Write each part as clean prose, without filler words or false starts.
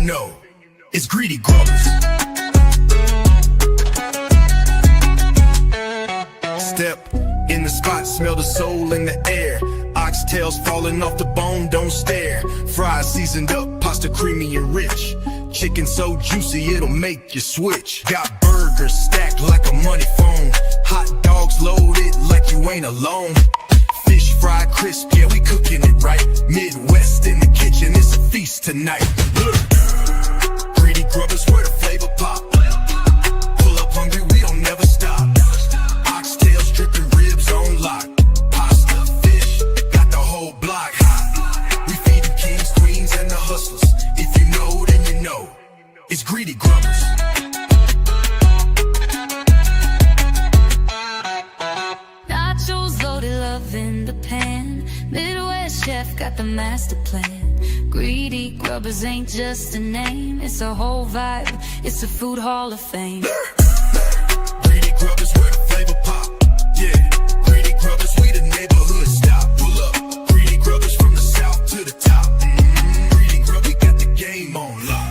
know, it's Greedy Grubbers. Step in the spot, smell the soul in the air. Oxtails falling off the bone, don't stare. Fries seasoned up, pasta creamy and rich. Chicken so juicy, it'll make you switch. Got burgers stacked like a money phone. Hot dogs loaded like you ain't alone. Fish fried crisp, yeah, we cooking it right. Midwest in the kitchen, it's a feast tonight. Greedy Grubbers, where the flavor pop. Pull up hungry, we don't never stop. Oxtails dripping, ribs on lock. Pasta, fish, got the whole block hot. We feed the kings, queens, and the hustlers. If you know, then you know, it's Greedy Grubbers. Nachos loaded, love in the pan. Midwest chef got the master plan. Greedy Grubbers ain't just a name, it's a whole vibe, it's a food hall of fame. Greedy Grubbers, where the flavor pop. Yeah, Greedy Grubbers, we the neighborhood stop. Pull up, Greedy Grubbers from the south to the top. Greedy Grubbers, we got the game on lock.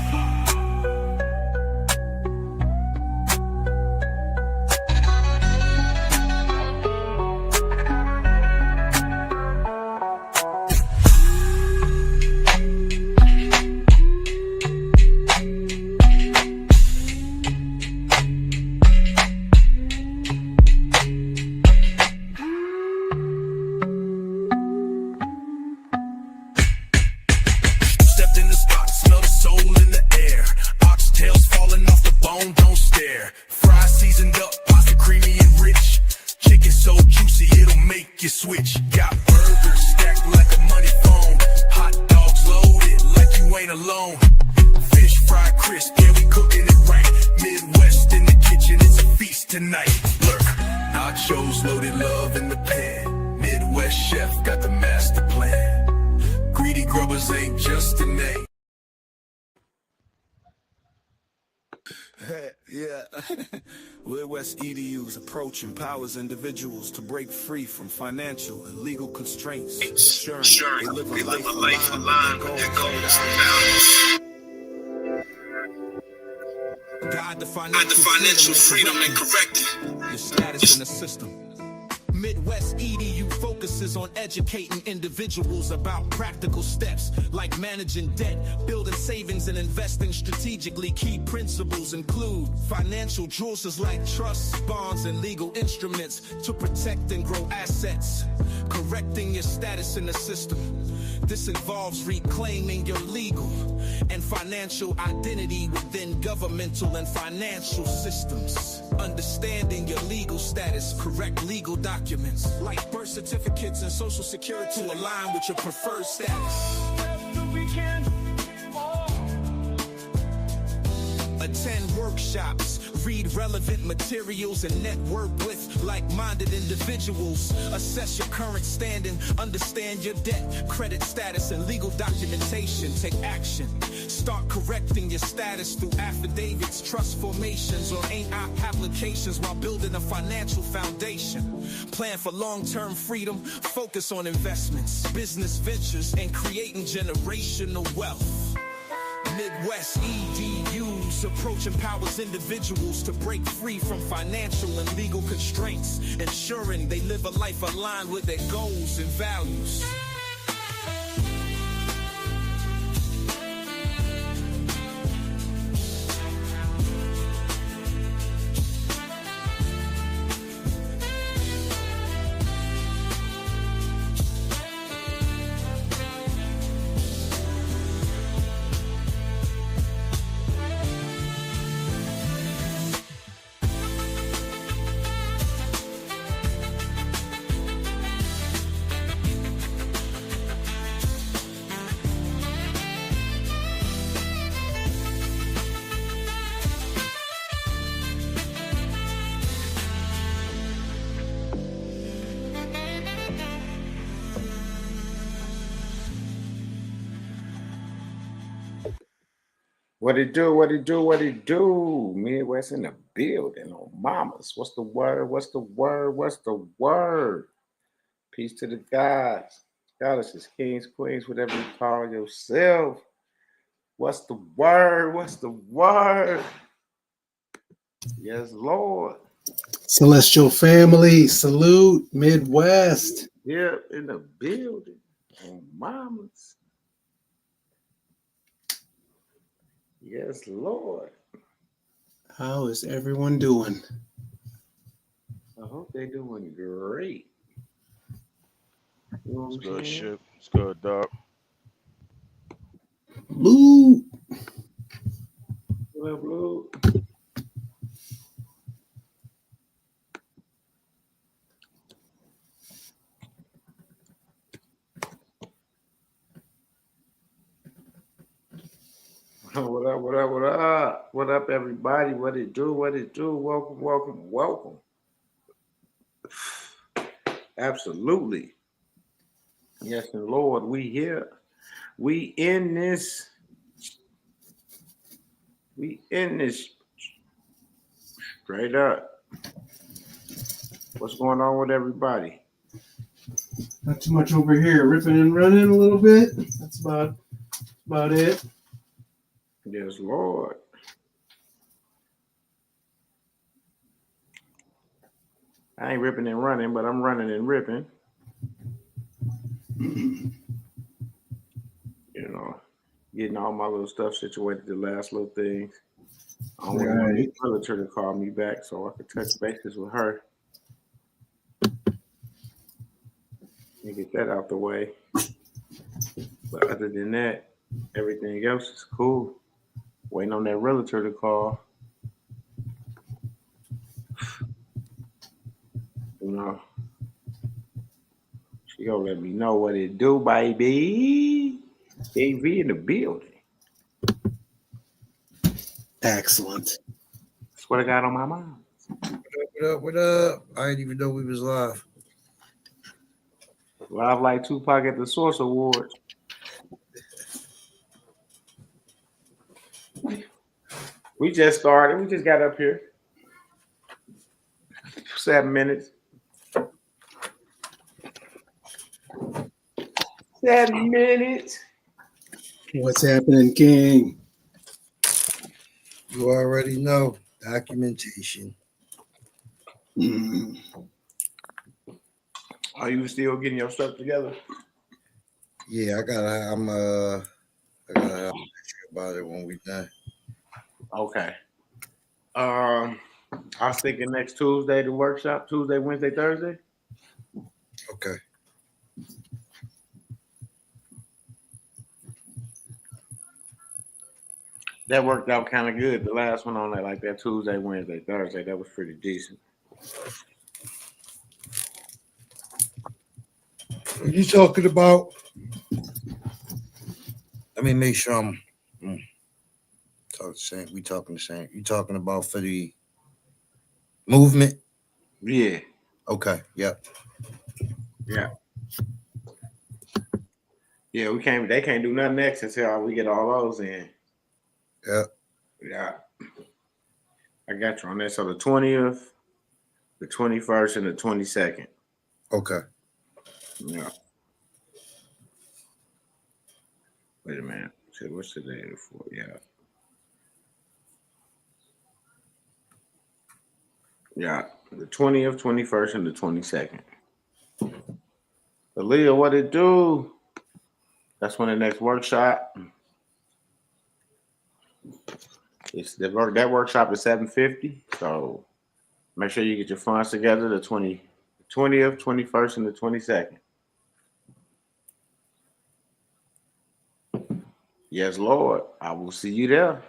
Stepped in the spot, smell the soul in the air. Oxtails falling off the bone, don't stare. Fries seasoned up, pasta creamy and rich. Chicken so juicy, it'll make you switch. Got burgers stacked like a money phone. Hot dogs loaded like you ain't alone. Fish fried crisp, yeah, we cooking it right. Midwest in the kitchen, it's a feast tonight. Lurk, nachos loaded, love in the pan. Midwest chef got the master plan. Greedy Grubbers ain't just a name. Yeah. Midwest EDUs approach empowers individuals to break free from financial and legal constraints, ensuring they live a life aligned with their goals and values. Guide the financial freedom and correct your status in the system. Midwest EDU focuses on educating individuals about practical steps like managing debt, building savings, and investing strategically. Key principles include financial jewels like trusts, bonds, and legal instruments to protect and grow assets, correcting your status in the system. This involves reclaiming your legal and financial identity within governmental and financial systems. Understanding your legal status, correct legal documents like birth certificates and social security to align with your preferred status. Attend workshops, read relevant materials, and network with like-minded individuals. Assess your current standing, understand your debt, credit status, and legal documentation. Take action. Start correcting your status through affidavits, trust formations, or applications while building a financial foundation. Plan for long-term freedom, focus on investments, business ventures, and creating generational wealth. Midwest EDU's approach empowers individuals to break free from financial and legal constraints, ensuring they live a life aligned with their goals and values. What it do, what it do, what it do? Midwest in the building on mamas. What's the word? What's the word? What's the word? Peace to the guys, goddesses, kings, queens, whatever you call yourself. What's the word? What's the word? Yes, Lord. Celestial family, salute Midwest. Yeah, in the building. On mamas. Yes, Lord. How is everyone doing? I hope they're doing great. You know It's what I'm good saying? shit. It's good, dog. Blue. What up, Blue? What up, what up, what up? What up, everybody? What it do? What it do? Welcome, welcome, welcome. Absolutely. Yes, and Lord, we here. We in this. We in this straight up. What's going on with everybody? Not too much over here. Ripping and running a little bit. That's about it. Yes, Lord. I ain't ripping and running, but I'm running and ripping. You know, getting all my little stuff situated, the last little things. I don't want Right. my realtor to call me back so I could touch bases with her. And get that out the way. But other than that, everything else is cool. Waiting on that realtor to call. You know, she gonna let me know what it do, baby. AV in the building. Excellent. That's what I got on my mind. What up? What up? I didn't even know we was live. Live like Tupac at the Source Awards. We just started. We just got up here. 7 minutes. 7 minutes. What's happening, King? You already know documentation. Mm. Are you still getting your stuff together? Yeah, I gotta have about it when we done. Okay. I was thinking next Tuesday the workshop. Tuesday, Wednesday, Thursday. Okay. That worked out kind of good. The last one on that, like that Tuesday, Wednesday, Thursday, that was pretty decent. What you talking about? Let me make sure I'm talking the same. We talking the same. You talking about for the movement? Yeah. Okay. Yep. Yeah. Yeah, we can't. They can't do nothing next until we get all those in. Yep. Yeah. I got you on that. So the 20th, the 21st, and the 22nd. Okay. Yeah. Wait a minute. So what's the day for? Yeah. Yeah. The 20th, 21st, and the 22nd. Aaliyah, what it do? That's when the next workshop. It's that workshop is $750. So make sure you get your funds together the 20th, 21st, and the 22nd. Yes, Lord. I will see you there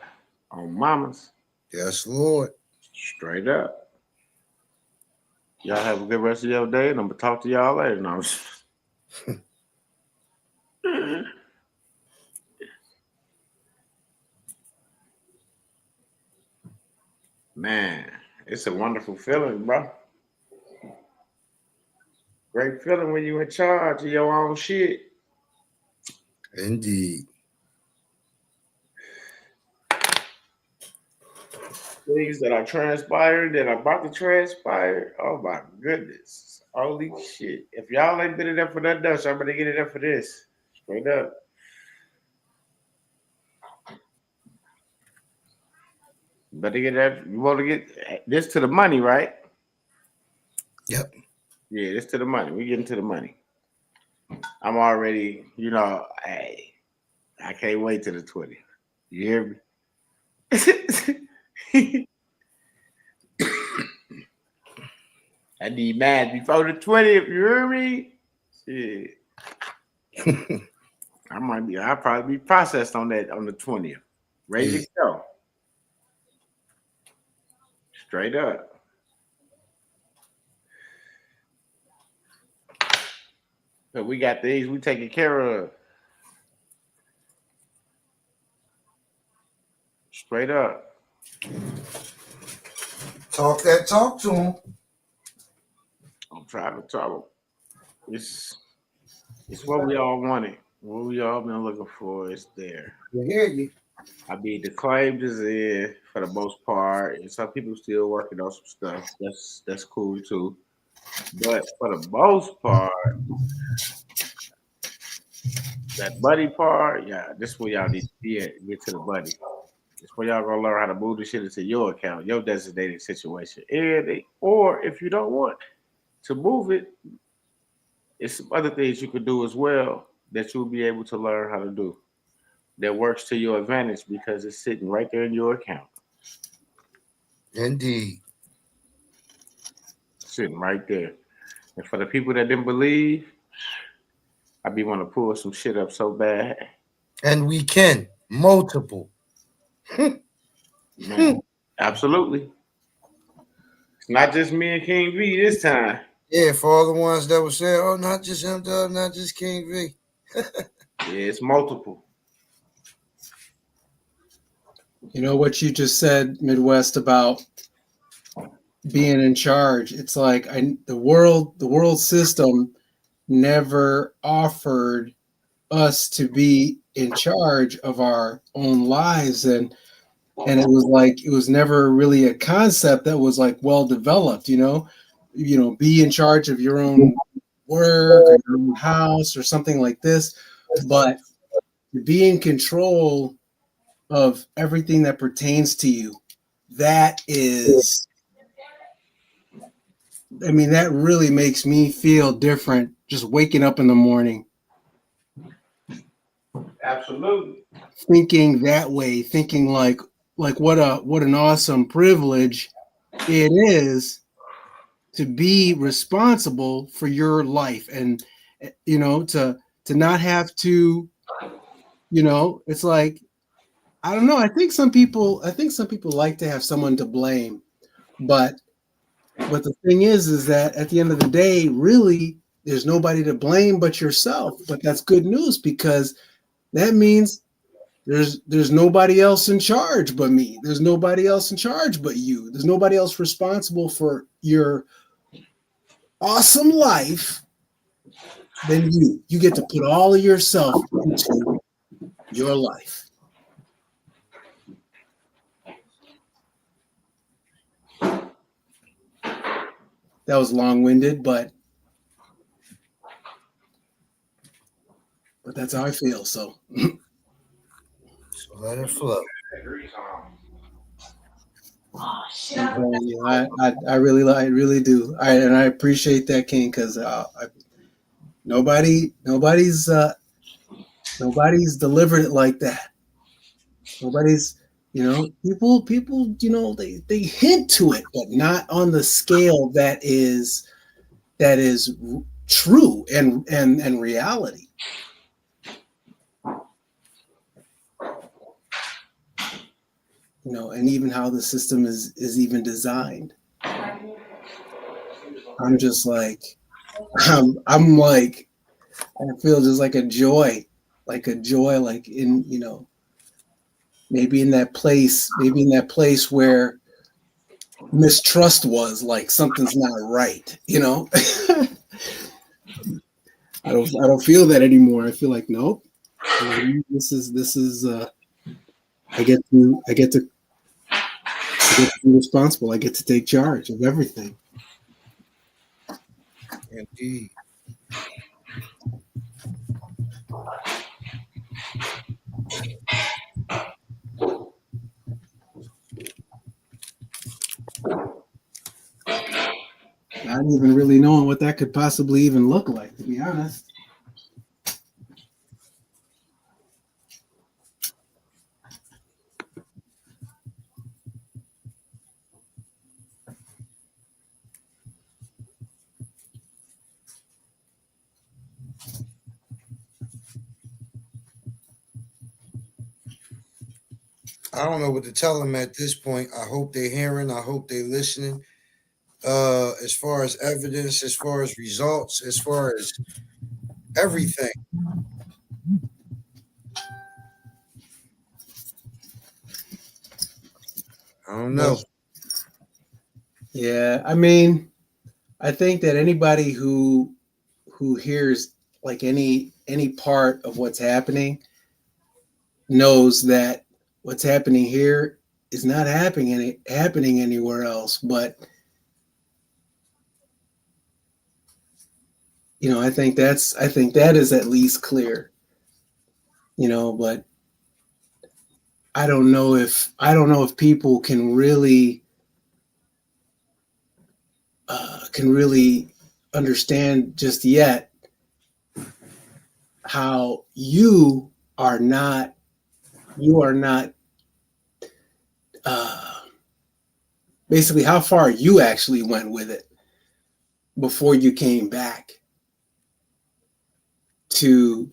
on Mamas. Yes, Lord. Straight up. Y'all have a good rest of your day, and I'm gonna talk to y'all later. No. Man, it's a wonderful feeling, bro. Great feeling when you're in charge of your own shit. Indeed. Things that are transpired, that are about to transpire. Oh my goodness. Holy shit. If y'all ain't been in there for that dust, I'm gonna get it there for this. Straight up. better get that. You want to get this to the money, right? Yep. Yeah, this to the money. We getting to the money. I'm already, hey, I can't wait till the 20th. You hear me? I need mad before the 20th. You hear me? Shit. I'll probably be processed on that on the 20th. Ready to go. Straight up. But we got these we taking care of. Straight up. Talk that talk to him. I'm trying to tell them. It's what we all wanted. What we all been looking for is there. I hear you. I mean, the claims is in for the most part, and some people still working on some stuff. That's cool too. But for the most part, that buddy part, yeah, this is where y'all need to be at. Get to the buddy. It's where y'all gonna learn how to move the shit into your account, your designated situation. Or if you don't want to move it, it's some other things you could do as well that you'll be able to learn how to do that works to your advantage because it's sitting right there in your account. Indeed. Sitting right there. And for the people that didn't believe, I be want to pull some shit up so bad. And we can. Multiple. Man, absolutely. It's not just me and King V this time. Yeah, for all the ones that were saying, oh, not just him, not just King V. Yeah, it's multiple. You know what you just said, Midwest, about being in charge. It's like the world system never offered us to be in charge of our own lives, and it was like it was never really a concept that was like well developed. Be in charge of your own work or your own house or something like this, but to be in control of everything that pertains to you, that really makes me feel different just waking up in the morning. Absolutely. Thinking that way, thinking like what an awesome privilege it is to be responsible for your life, and to not have to, it's like, I don't know. I think some people like to have someone to blame, but the thing is that at the end of the day, really, there's nobody to blame but yourself. But that's good news, because that means there's nobody else in charge but me. There's nobody else in charge but you. There's nobody else responsible for your awesome life than you. You get to put all of yourself into your life. That was long-winded, but that's how I feel. So Let it flow. I really do. And I appreciate that, King, because nobody's delivered it like that. Nobody's, people, they hint to it, but not on the scale that is true and reality. And even how the system is even designed. I'm just like, I'm like, I feel just like a joy, like in, maybe in that place where mistrust was, like something's not right, I don't feel that anymore. I feel like, nope, this is I get to be responsible. I get to take charge of everything. Indeed. not even really knowing what that could possibly even look like, to be honest. I don't know what to tell them at this point. I hope they're hearing. I hope they're listening. As far as evidence, as far as results, as far as everything. I don't know. Yeah, I mean, I think that anybody who hears like any part of what's happening knows that what's happening here is not happening anywhere else. But you know, I think that is at least clear. You know, but I don't know if people can really understand just yet how you are not basically how far you actually went with it before you came back to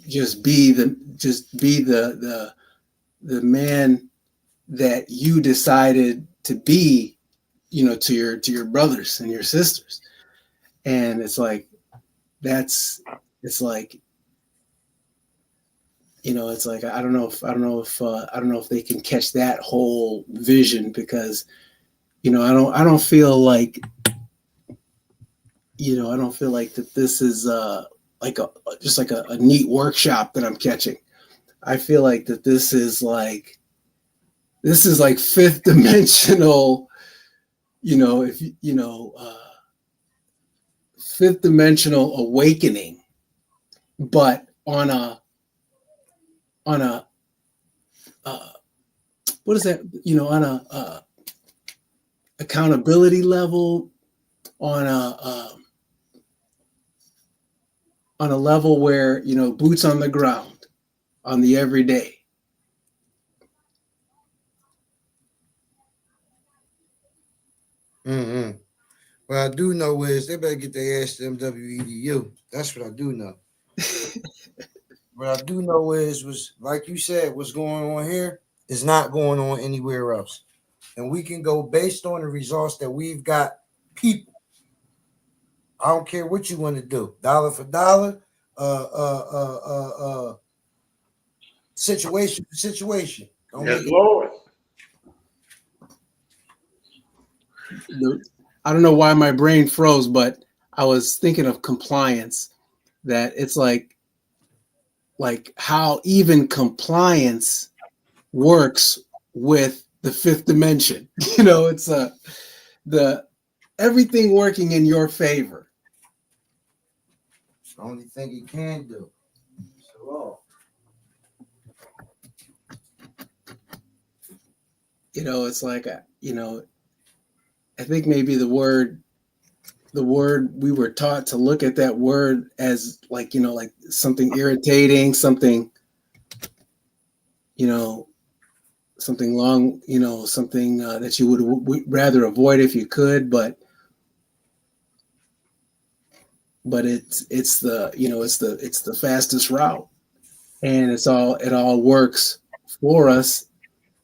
just be the man that you decided to be, you know, to your brothers and your sisters. And it's like you know, it's like I don't know if they can catch that whole vision, because you know, I don't feel like that this is like a neat workshop that I'm catching. I feel like that this is like fifth dimensional, you know, fifth dimensional awakening, but on a what is that? You know, on a accountability level, on a level where, you know, boots on the ground, on the everyday. Mm-hmm. What I do know is they better get their ass to MWEDU. That's what I do know. What I do know was like you said, what's going on here is not going on anywhere else. And we can go based on the results that we've got. People, I don't care what you want to do, dollar for dollar, situation for situation. Yes, Lord. I don't know why my brain froze, but I was thinking of compliance, that it's like how even compliance works with the fifth dimension. You know, it's the everything working in your favor. It's the only thing he can do. So, you know, it's like, you know, I think maybe the word we were taught to look at that word as like, you know, like something irritating, something, you know, something long, you know, something that you would rather avoid if you could, but it's the, you know, it's the fastest route, and it all works for us,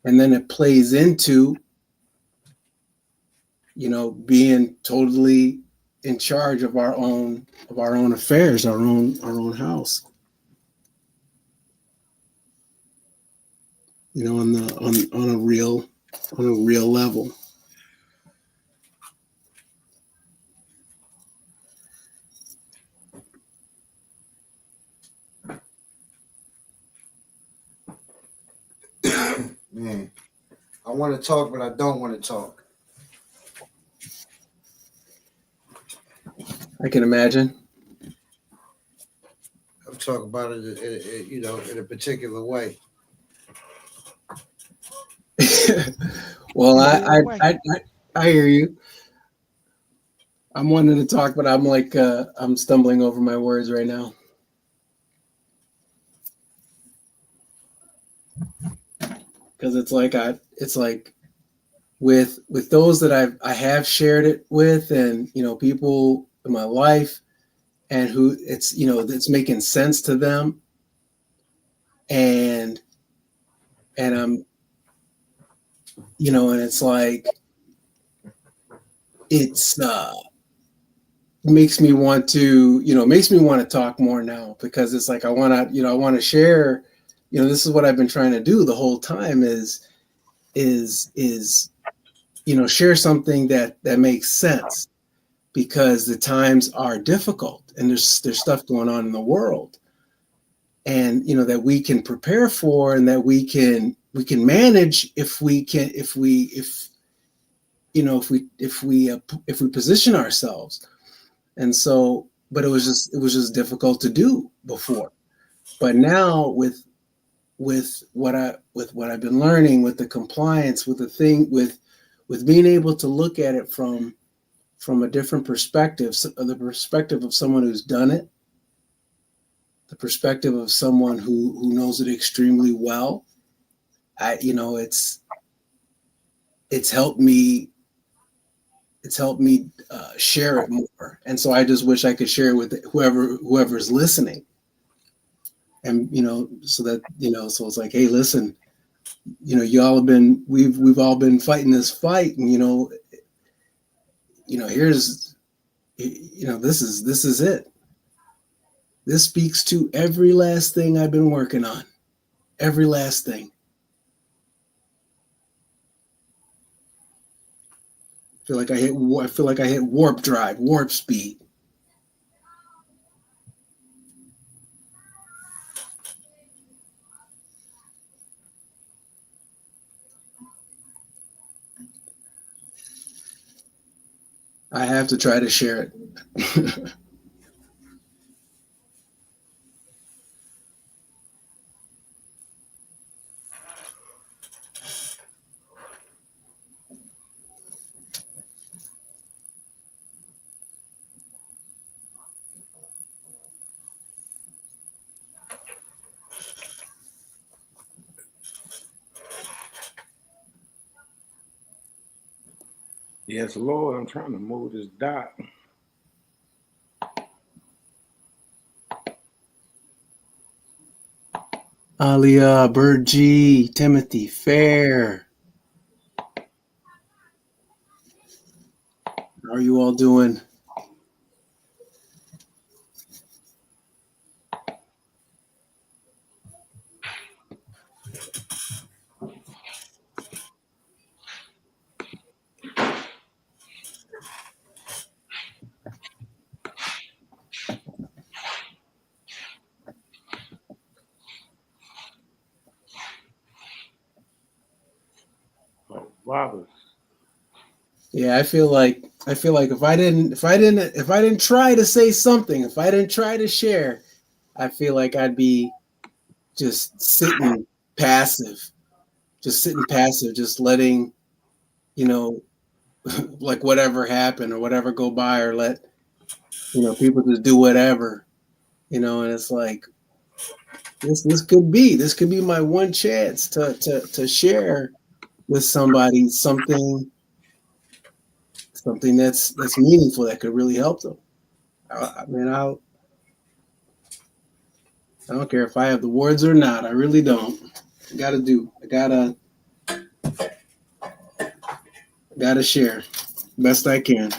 and then it plays into, you know, being totally in charge of our own affairs, our own house. You know, on a real level. man, I want to talk, but I don't want to talk. I can imagine. I'm talking about it, you know, in a particular way. Well, I hear you. I'm wanting to talk, but I'm like I'm stumbling over my words right now. Because it's like with those that I have shared it with, and people in my life, and who it's making sense to them, and I'm and it's like it's makes me want to talk more now, because it's like I want to share. This is what I've been trying to do the whole time is share something that makes sense, because the times are difficult, and there's stuff going on in the world, and that we can prepare for, and that we can manage if we position ourselves. And so, but it was just difficult to do before. But now with what I've been learning, with the compliance, with being able to look at it from a different perspective, the perspective of someone who's done it, the perspective of someone who knows it extremely well. It's helped me. It's helped me share it more, and so I just wish I could share it with whoever's listening, and so that so it's like, hey, listen, y'all have been we've all been fighting this fight, and here's this is it. This speaks to every last thing I've been working on, every last thing. I feel like I hit warp drive, warp speed. I have to try to share it. Yes, Lord, I'm trying to move this dot. Alia, Bird G, Timothy Fair. How are you all doing? Oh, Robert. Yeah, I feel like if I didn't try to say something, if I didn't try to share, I feel like I'd be just sitting passive, just letting, like whatever happen or whatever go by, or let, people just do whatever, and it's like, this could be my one chance to share with somebody something that's meaningful, that could really help them. I don't care if I have the words or not. I really don't. I gotta share best I can.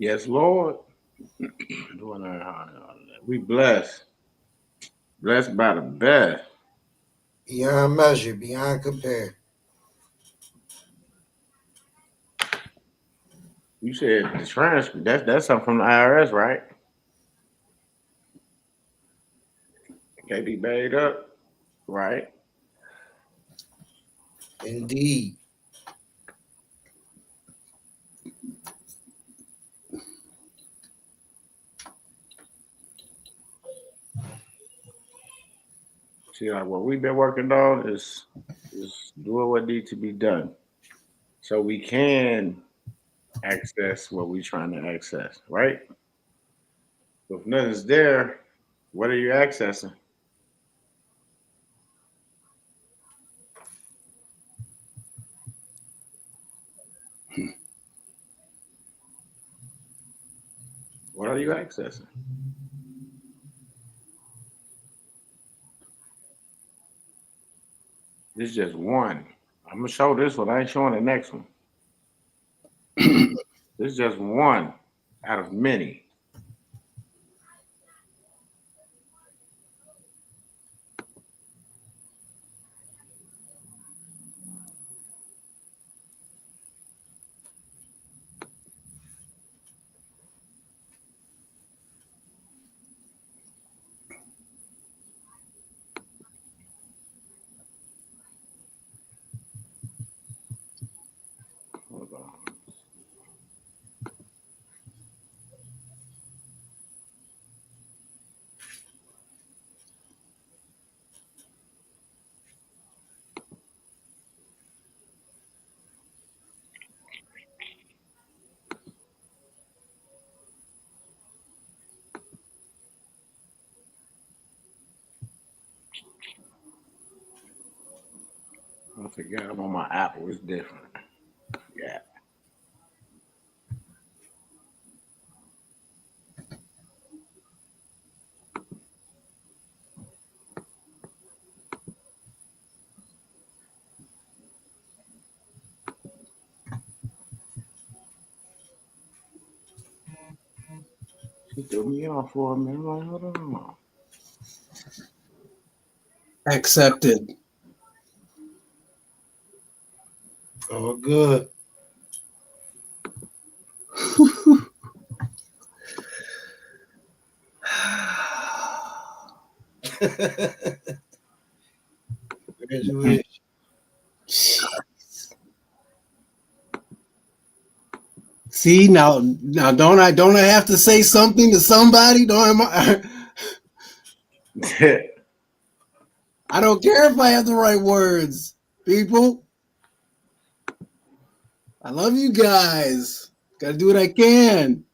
Yes, Lord. We blessed. Blessed by the best. Beyond measure, beyond compare. You said the transcript. That's something from the IRS, right? Can't be made up, right? Indeed. See, like what we've been working on is doing what needs to be done, so we can access what we're trying to access, right? If nothing's there, what are you accessing? What are you accessing? This is just one. I'm gonna show this one. I ain't showing the next one. This is just one out of many. Hold on. I forgot I'm on my Apple. It's different. Yeah. She threw me off for a minute. Like, hold on. Accepted. Oh, good. Graduation. See, now don't I have to say something to somebody? I don't care if I have the right words, people. I love you guys. Gotta do what I can.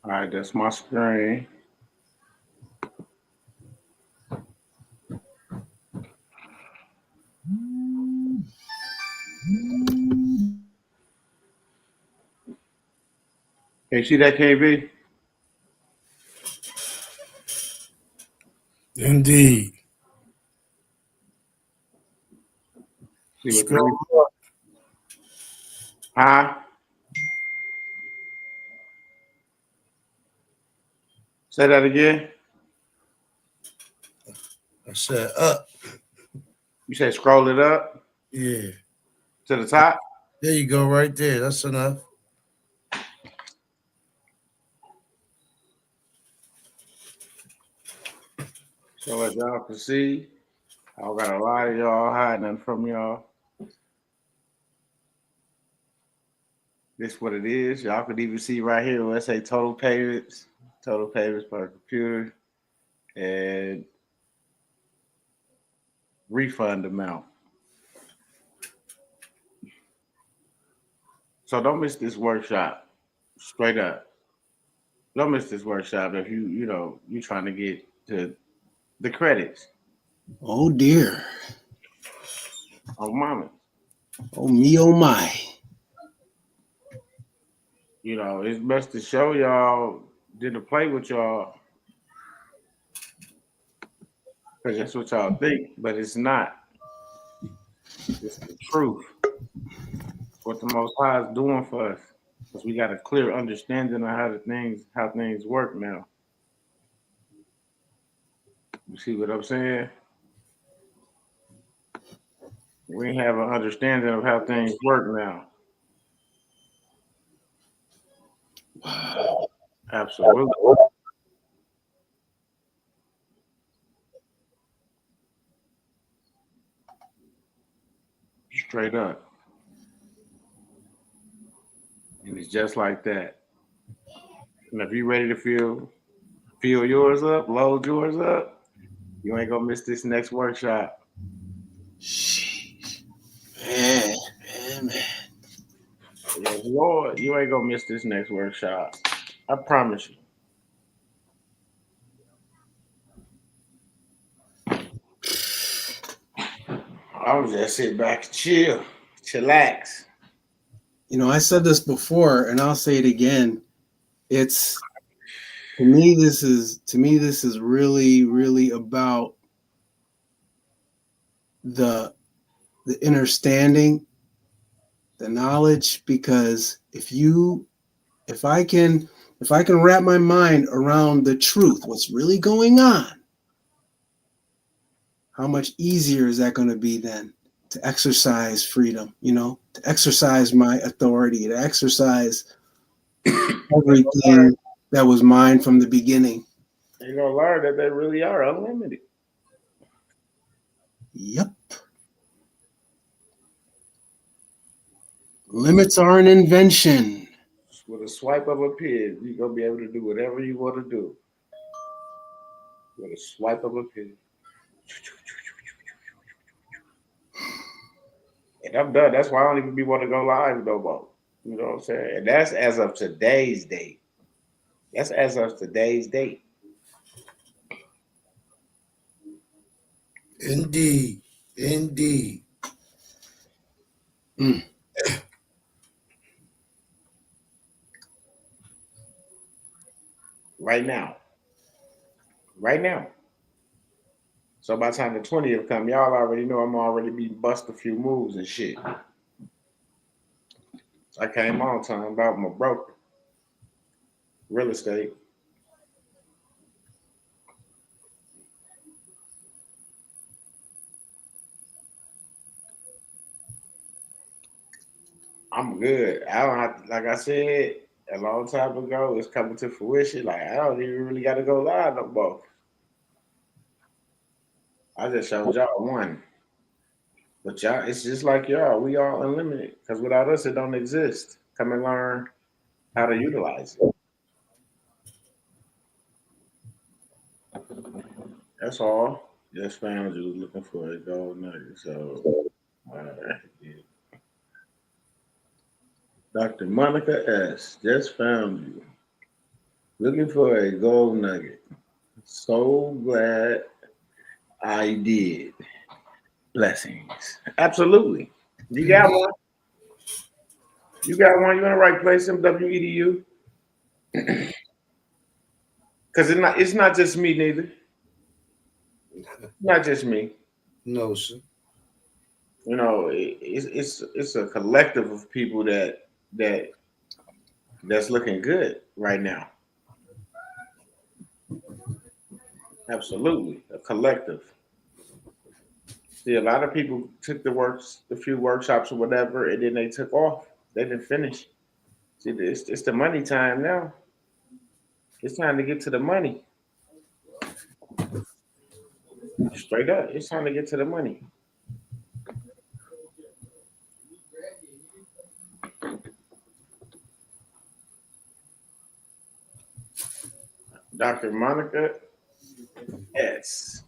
All right, that's my screen. Can you see that, KB? Indeed. See what Scroll the up. huh? Say that again. I said up. You said scroll it up Yeah. to the top. There you go, right there. That's enough. So as y'all can see, I got a lot of y'all hiding from y'all. This what it is. Y'all could even see right here. Let's say total payments per computer, and refund amount. So don't miss this workshop. Straight up, don't miss this workshop if you're trying to get to the credits. Oh dear. Oh mama. Oh me, oh my. It's best to show y'all didn't play with y'all because that's what y'all think, but it's not. It's the truth. What the Most High is doing for us, because we got a clear understanding of how things work now. You see what I'm saying? We have an understanding of how things work now. Absolutely. Straight up. And it's just like that. And if you're ready to fill yours up, load yours up, you ain't gonna miss this next workshop. Sheesh. Man. Yeah, Lord, you ain't gonna miss this next workshop. I promise you. I was just sit back and chillax. You know, I said this before, and I'll say it again. It's to me, this is really, really about the understanding, the knowledge. Because if I can wrap my mind around the truth, what's really going on, how much easier is that going to be then to exercise freedom, to exercise my authority, to exercise everything that was mine from the beginning. You're gonna learn that they really are unlimited. Yep. Limits are an invention. With a swipe of a pen, you're gonna be able to do whatever you want to do. With a swipe of a pen. And I'm done. That's why I don't even be want to go live no more. You know what I'm saying? And that's as of today's date. That's as of today's date. Indeed. Right now. So by the time the 20th come, y'all already know I'm already be bust a few moves and shit. I came on talking about my broker. Real estate. I'm good. I don't have to, like I said a long time ago, it's coming to fruition. Like I don't even really got to go live no more. I just showed y'all one. But y'all, it's just like y'all. We all unlimited. Because without us, it don't exist. Come and learn how to utilize it. That's all. Just found you looking for a gold nugget. So, yeah. Dr. Monica S. just found you looking for a gold nugget. So glad I did. Blessings. Absolutely. You got one. You got one. You're in the right place, MWEDU. Because it's not just me, neither. Not just me. No, sir. You know, it's a collective of people that's looking good right now. Absolutely, a collective. See, a lot of people took the few workshops or whatever, and then they took off. They didn't finish. See, it's the money time now. It's time to get to the money. Straight up, it's time to get to the money. Dr. Monica S.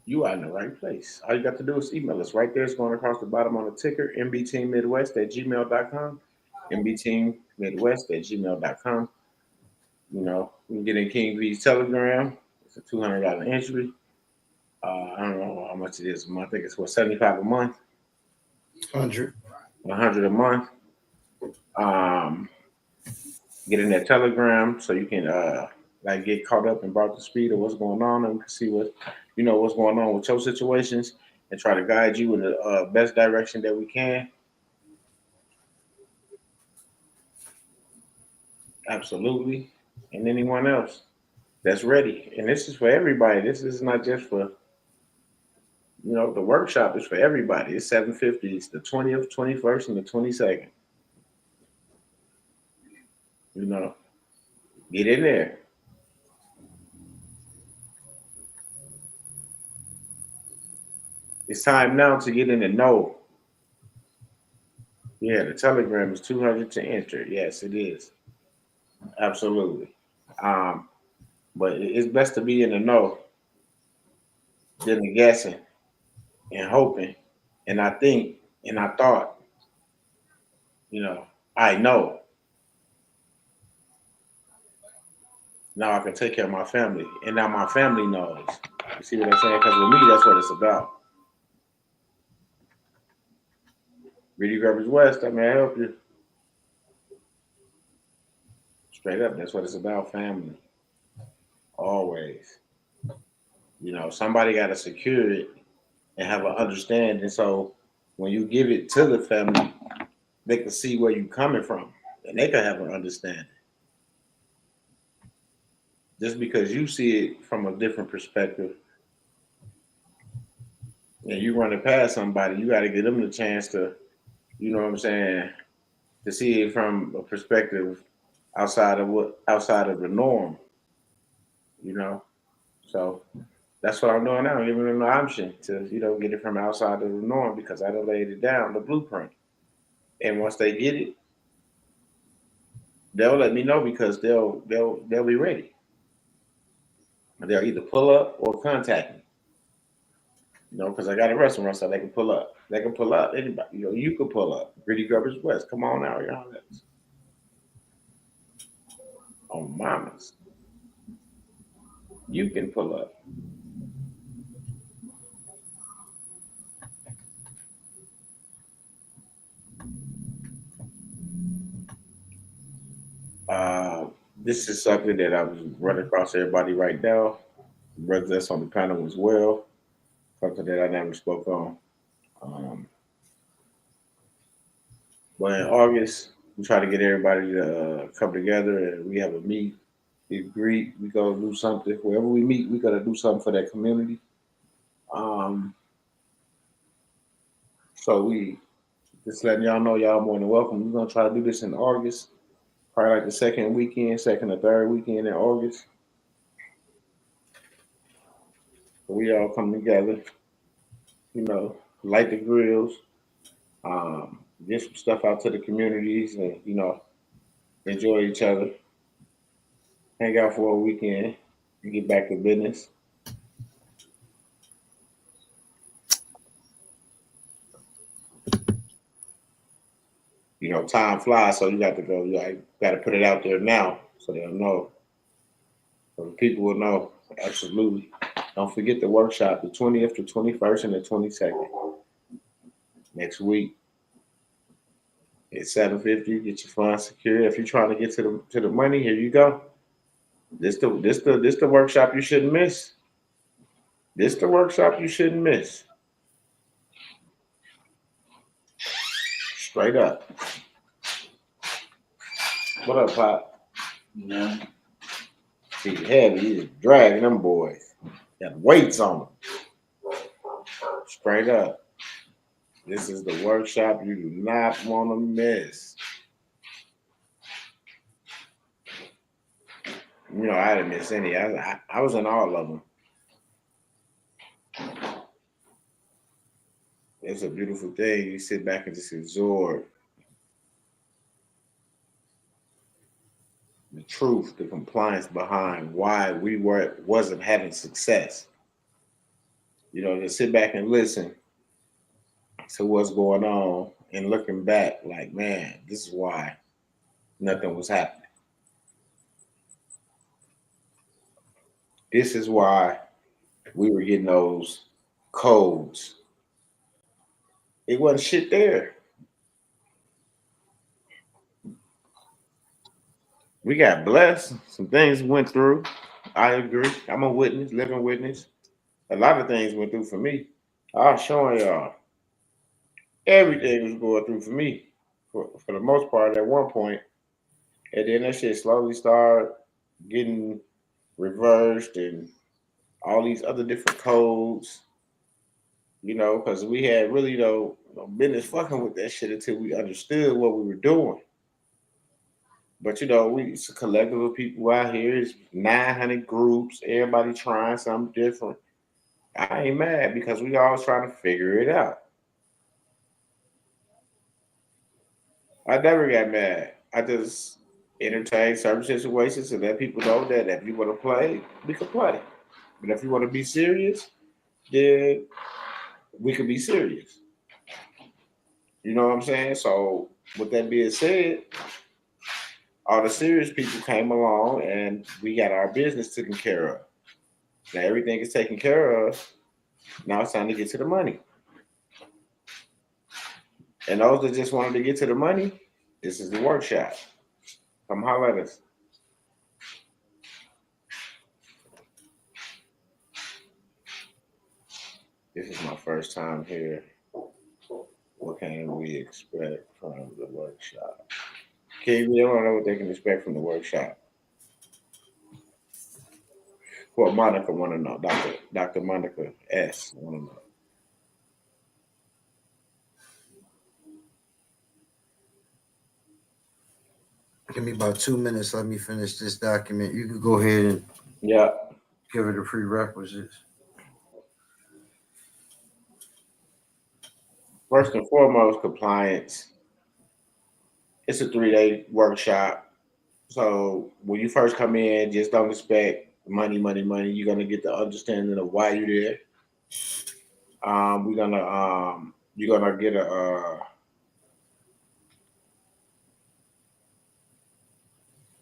You are in the right place. All you got to do is email us. Right there, it's going across the bottom on the ticker, mbteammidwest@gmail.com. mbteammidwest@gmail.com. You know, you can get in King V's Telegram. It's a $200 entry. I don't know how much it is a month. I think it's $75 a month. 100. 100 a month. Get in that Telegram so you can like get caught up and brought to speed of what's going on, and we can see what what's going on with your situations and try to guide you in the best direction that we can. Absolutely. And anyone else that's ready. And this is for everybody. This is not just for the workshop is for everybody. It's 750. It's the 20th, 21st, and the 22nd. You know, get in there. It's time now to get in the know. Yeah, the Telegram is 200 to enter. Yes, it is. Absolutely. Um, but it's best to be in the know than the guessing and hoping. And I think and I thought, you know, I know now I can take care of my family. And now my family knows. You see what I'm saying? Because with me, that's what it's about. Greedy Grubbers West, I may help you. Straight up, that's what it's about, family. Always. Somebody got to secure it and have an understanding. So when you give it to the family, they can see where you're coming from and they can have an understanding. Just because you see it from a different perspective and you run it past somebody, you got to give them the chance to, you know what I'm saying, to see it from a perspective outside of the norm, you know. So that's what I'm doing now. I'm giving them the option to, get it from outside of the norm because I done laid it down, the blueprint. And once they get it, they'll let me know because they'll be ready. They'll either pull up or contact me. Because I got a restaurant so they can pull up. They can pull up. Anybody, you could pull up. Greedy Grubbers West. Come on out, y'all. On mamas. You can pull up. This is something that I was running across everybody right now. Brothers that's on the panel as well. Something that I never spoke on. But in August, we try to get everybody to come together and we have a meet, we greet, we go do something. Wherever we meet, we gotta do something for that community. So we just letting y'all know y'all more than welcome. We're gonna try to do this in August, probably like the second or third weekend in August. So we all come together, light the grills, get some stuff out to the communities and, enjoy each other, hang out for a weekend, and get back to business. Time flies, so you got to go. You got to put it out there now so they'll know. So the people will know. Absolutely. Don't forget the workshop, the 20th, the 21st, and the 22nd. Next week. It's 750. Get your funds secure. If you're trying to get to the money, here you go. This the workshop you shouldn't miss. This the workshop you shouldn't miss. Straight up. What up, Pop? Yeah. He's heavy. He's dragging them boys. Got weights on them. Straight up. This is the workshop you do not want to miss. I didn't miss any. I was in all of them. It's a beautiful thing. You sit back and just absorb the truth, the compliance behind why we wasn't having success. To sit back and listen to what's going on and looking back like, man, this is why nothing was happening. This is why we were getting those codes. It wasn't shit there. We got blessed. Some things went through. I agree. I'm a witness, living witness. A lot of things went through for me. I was showing y'all everything was going through for me for the most part at one point. And then that shit slowly started getting reversed and all these other different codes, because we had really no business fucking with that shit until we understood what we were doing. But it's a collective of people out here. It's 900 groups, everybody trying something different. I ain't mad because we all trying to figure it out. I never got mad. I just entertain certain situations and let people know that if you want to play, we can play. But if you want to be serious, then we can be serious. You know what I'm saying? So with that being said, all the serious people came along and we got our business taken care of. Now everything is taken care of. Now it's time to get to the money. And those that just wanted to get to the money, this is the workshop. Come holler at us. This is my first time here. What can we expect from the workshop? KB, I don't know what they can expect from the workshop. Well, Monica want to know. Dr. Monica S. want to know. Give me about 2 minutes. Let me finish this document. You can go ahead and give it the prerequisites. First and foremost, compliance. It's a 3-day workshop. So when you first come in, just don't expect money. You're gonna get the understanding of why you're there. You're gonna get a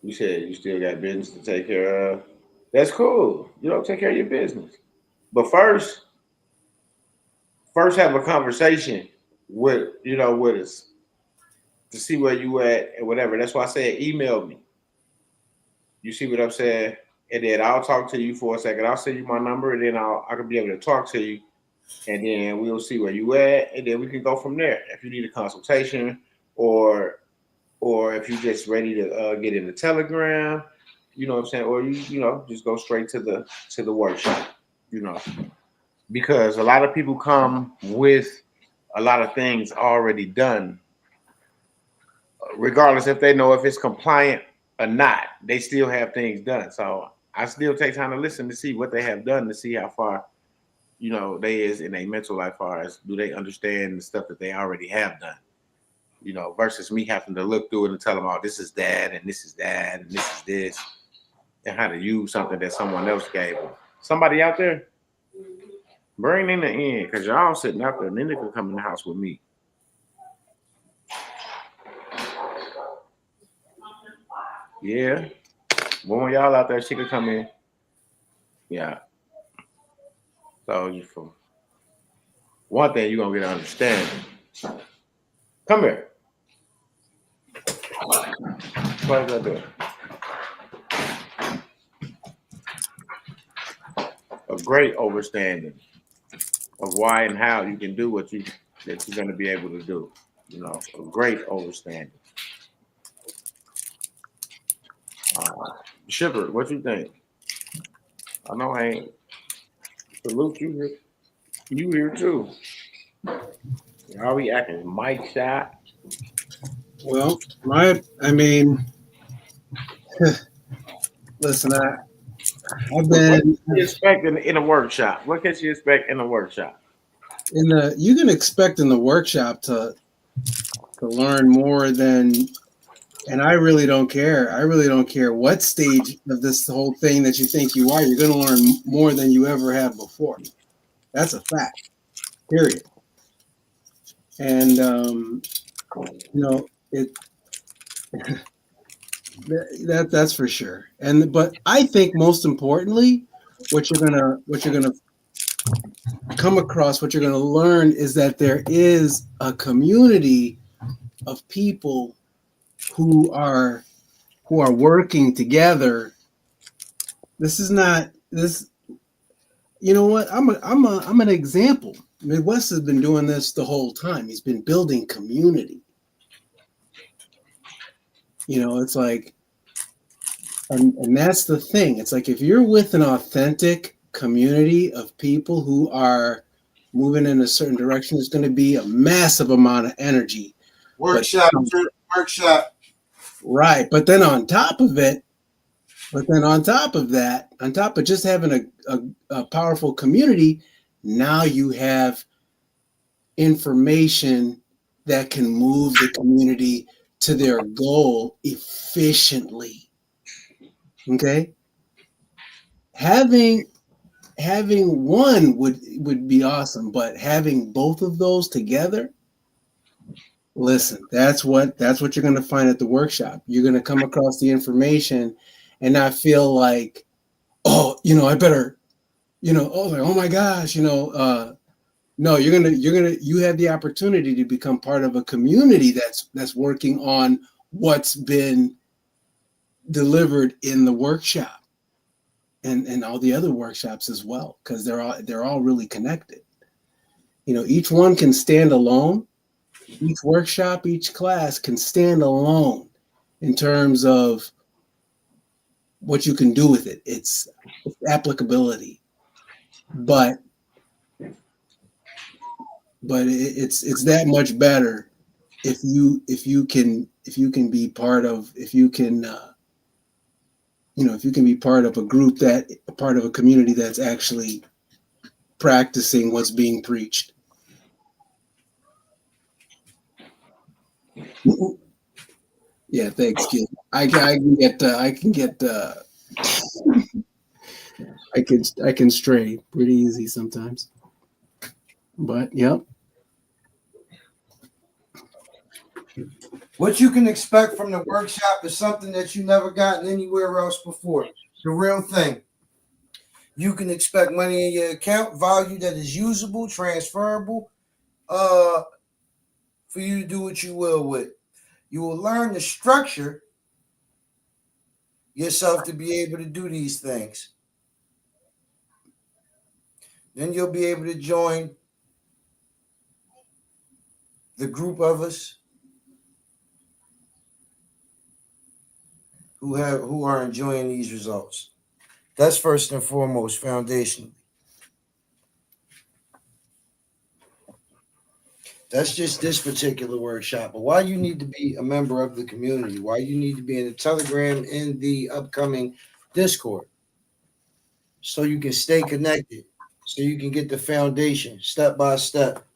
you said you still got business to take care of. That's cool. Take care of your business. But first have a conversation with us to see where you at and whatever. That's why I said email me. You see what I'm saying? And then I'll talk to you for a second. I'll send you my number, and then I can be able to talk to you, and then we'll see where you at, and then we can go from there. If you need a consultation, or if you're just ready to get in the Telegram, you know what I'm saying, or you just go straight to the workshop, because a lot of people come with a lot of things already done, regardless if they know if it's compliant or not. They still have things done. So I still take time to listen to see what they have done, to see how far they is in a mental life, far as do they understand the stuff that they already have done, versus me having to look through it and tell them, oh, this is that and this is that and this is this, and how to use something that someone else gave them. Somebody out there, bring in the end, because y'all sitting out there and then they can come in the house with me. Yeah. When y'all out there, she could come in. Yeah. So for one thing, you're gonna get an understanding. Come here. What is that doing? A great understanding of why and how you can do that you're gonna be able to do. A great understanding. Shipper, what you think? I know I ain't salute you here. You here too. Y'all be acting Mike shot. Well, listen, I've been what can you expect in a workshop? What can you expect in a workshop? You can expect in the workshop to learn more than. And I really don't care. I really don't care what stage of this whole thing that you think you are. You're going to learn more than you ever have before. That's a fact. Period. And that's for sure. But I think most importantly, what you're gonna come across, what you're gonna learn is that there is a community of people who are who are working together. This is not this. You know what? I'm an example. Midwest has been doing this the whole time. He's been building community. You know, it's like, and that's the thing. It's like if you're with an authentic community of people who are moving in a certain direction, there's going to be a massive amount of energy. Workshop. Right. But then on top of that, on top of just having a powerful community, now you have information that can move the community to their goal efficiently. Okay? Having one would be awesome, but having both of those together, listen, that's what you're going to find at the workshop. You're going to come across the information and not feel like, oh, you know, I better, you know, oh my gosh, you know, no, you have the opportunity to become part of a community that's working on what's been delivered in the workshop and all the other workshops as well, because they're all really connected. You know, each one can stand alone. Each workshop, each class can stand alone in terms of what you can do with it. It's applicability, but it's that much better if you can be part of, if you can be part of a group part of a community that's actually practicing what's being preached. Yeah, thanks, kid. I can stray pretty easy sometimes, but yep. What you can expect from the workshop is something that you never gotten anywhere else before. The real thing. You can expect money in your account, value that is usable, transferable, for you to do what you will with. You will learn to structure yourself to be able to do these things. Then you'll be able to join the group of us who are enjoying these results. That's first and foremost, foundational. That's just this particular workshop. But why you need to be a member of the community, why you need to be in the Telegram and the upcoming Discord, so you can stay connected, so you can get the foundation step by step,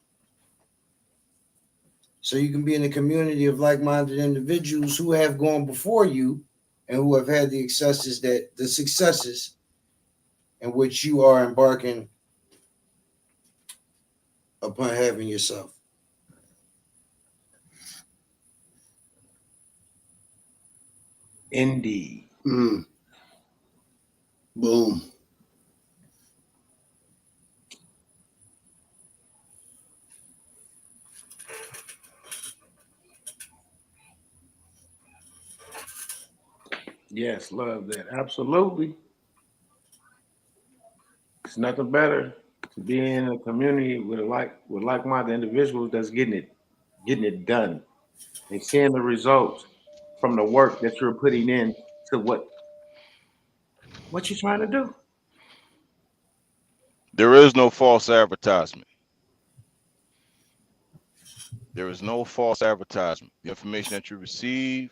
so you can be in a community of like-minded individuals who have gone before you and who have had the successes in which you are embarking upon having yourself. Indeed. Boom. Yes, love that. Absolutely. It's nothing better to be in a community with like-minded individuals that's getting it done and seeing the results from the work that you're putting in to what you're trying to do. There is no false advertisement. There is no false advertisement. The information that you receive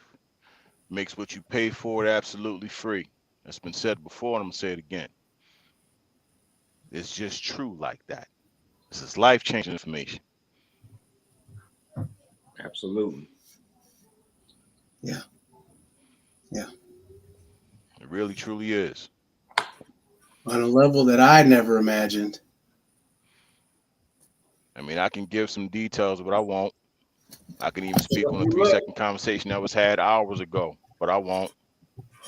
makes what you pay for it absolutely free. That's been said before, and I'm going to say it again. It's just true like that. This is life-changing information. Absolutely. Yeah. It really, truly is. On a level that I never imagined. I mean, I can give some details, but I won't. I can even speak on a 3-second conversation that was had hours ago, but I won't.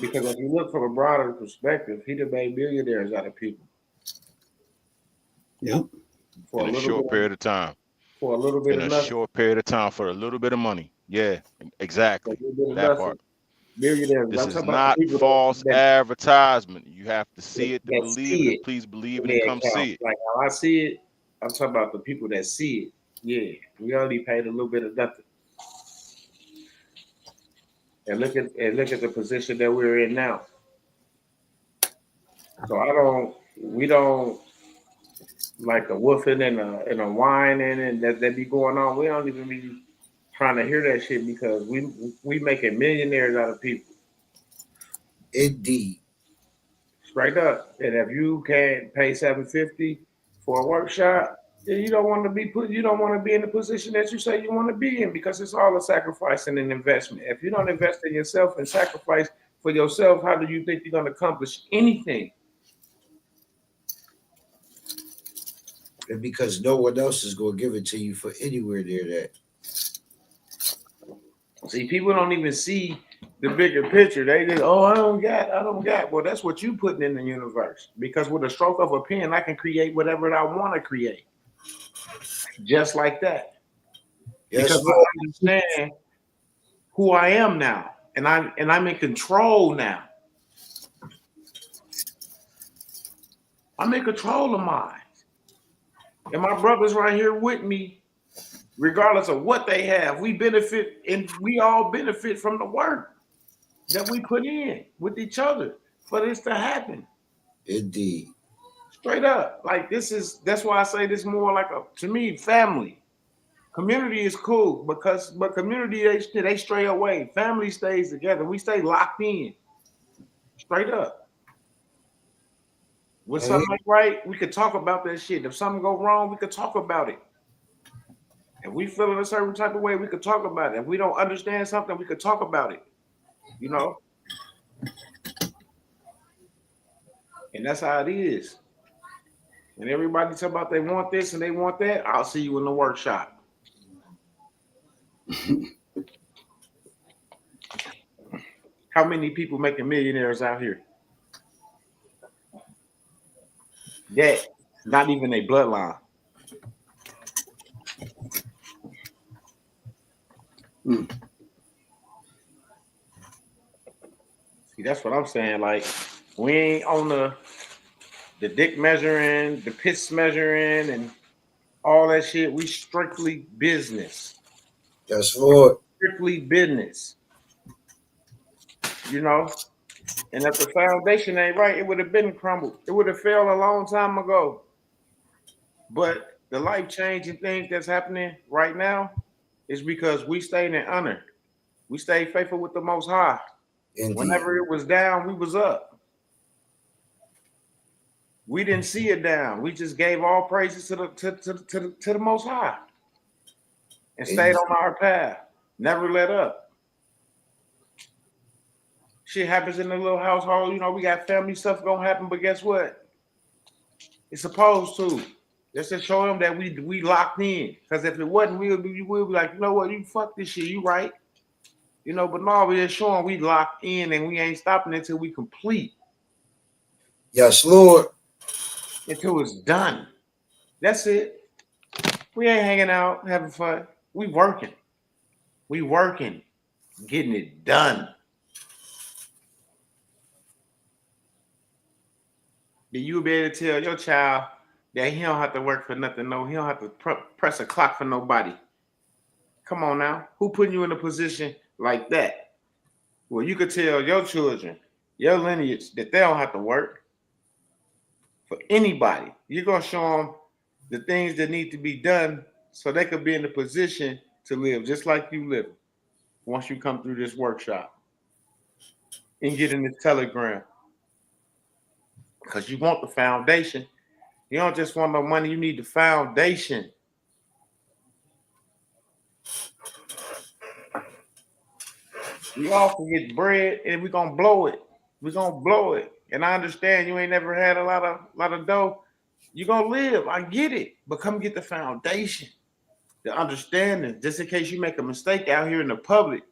Because if you look from a broader perspective, he done made millionaires out of people. Yep. In a short period of time. For a little bit in of a nothing. short period of time for a little bit of money. Yeah, exactly. That part. Millionaires. This I'm is talking about not the people false that advertisement. You have to see it to that believe see it, it and please believe in it and their come account. see it. Like how I see it, I'm talking about the people that see it. Yeah, we only paid a little bit of nothing. And look at the position that we're in now. So we don't like a woofing and a whining and that be going on. We don't even be trying to hear that shit because we making millionaires out of people. Indeed. Straight up. And if you can't pay $750 for a workshop, then you don't want to be in the position that you say you want to be in because it's all a sacrifice and an investment. If you don't invest in yourself and sacrifice for yourself, how do you think you're going to accomplish anything? And because no one else is going to give it to you for anywhere near that. See, people don't even see the bigger picture. They just, I don't got. Well, that's what you putting in the universe. Because with a stroke of a pen, I can create whatever I want to create. Just like that. Yes, Because Lord. I understand who I am now. And I'm in control now. I'm in control of mine. And my brother's right here with me, regardless of what they have. We benefit and we all benefit from the work that we put in with each other for this to happen. Indeed. Straight up. Like that's why I say this more like to me, family. Community is cool but community they stray away. Family stays together. We stay locked in. Straight up. When something ain't right, we could talk about that shit. If something go wrong, we could talk about it. If we feel in a certain type of way, we could talk about it. If we don't understand something, we could talk about it. You know? And that's how it is. And everybody talk about they want this and they want that, I'll see you in the workshop. How many people making millionaires out here? That not even a bloodline. See, that's what I'm saying. Like, we ain't on the dick measuring, the piss measuring, and all that shit. We strictly business. Yes, Lord. Strictly business. You know? And if the foundation ain't right, it would have been crumbled. It would have failed a long time ago. But the life-changing thing that's happening right now is because we stayed in honor. We stayed faithful with the Most High. Indeed. Whenever it was down, we was up. We didn't see it down. We just gave all praises to the Most High and stayed on our path. Never let up. Shit happens in the little household. You know, we got family stuff gonna happen, but guess what? It's supposed to. Just to show them that we locked in. Because if it wasn't, we'll be like, you know what, you fuck this shit, you right. You know, but no, we're just showing we locked in and we ain't stopping until we complete. Yes, Lord. Until it's done. That's it. We ain't hanging out, having fun. We working. We working. Getting it done. Then you'll be able to tell your child that he don't have to work for nothing. No, he don't have to press a clock for nobody. Come on now. Who putting you in a position like that? Well, you could tell your children, your lineage, that they don't have to work for anybody. You're going to show them the things that need to be done so they could be in a position to live just like you live once you come through this workshop and get in the telegram. Because you want the foundation. You don't just want no money. You need the foundation. We all can get bread and we're going to blow it. We're going to blow it. And I understand you ain't never had a lot of dough. You're going to live. I get it. But come get the foundation. The understanding. Just in case you make a mistake out here in the public,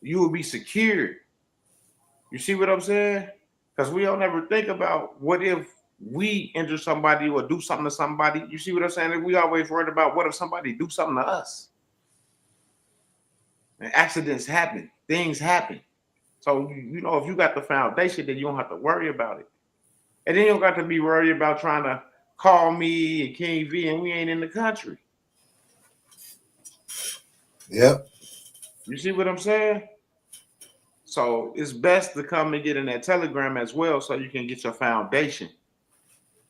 you will be secured. You see what I'm saying? Because we don't ever think about what if we injure somebody or do something to somebody. You see what I'm saying? We always worried about what if somebody do something to us. And accidents happen. Things happen. So you know, if you got the foundation, then you don't have to worry about it. And then you don't got to be worried about trying to call me and King V and we ain't in the country. Yep. You see what I'm saying? So it's best to come and get in that Telegram as well so you can get your foundation.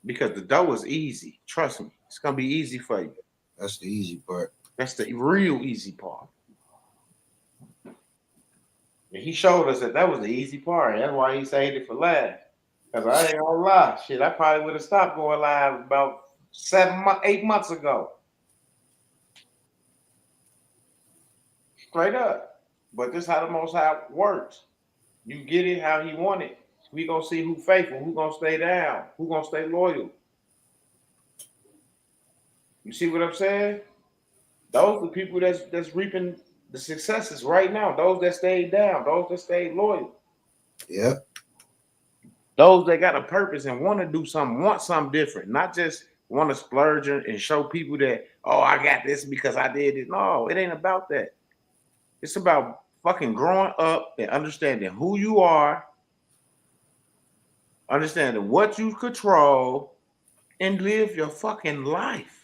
Because the dough is easy. Trust me. It's gonna be easy for you. That's the easy part. That's the real easy part. And he showed us that was the easy part. That's why he saved it for last. Because I ain't gonna lie. Shit, I probably would have stopped going live about 8 months ago. Straight up. But this is how the Most High works. You get it how he want it. We gonna see who faithful, who gonna stay down, who gonna stay loyal. You see what I'm saying? Those are the people that's reaping the successes right now. Those that stayed down, those that stayed loyal. Yep. Those that got a purpose and want to do something, want something different, not just want to splurge and show people that, oh, I got this because I did it. No, it ain't about that. It's about fucking growing up and understanding who you are, understanding what you control, and live your fucking life.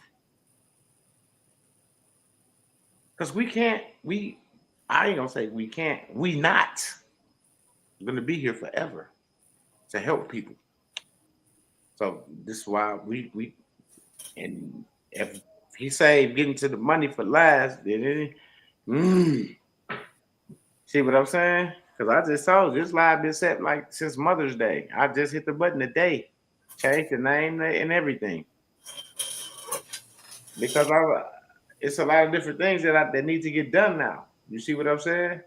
Because I ain't gonna say we can't, we not gonna be here forever to help people. So this is why and if he say getting to the money for last, then see what I'm saying? Because I just told you this live been set like since Mother's Day. I just hit the button today, changed the name and everything. Because it's a lot of different things that need to get done now. You see what I'm saying?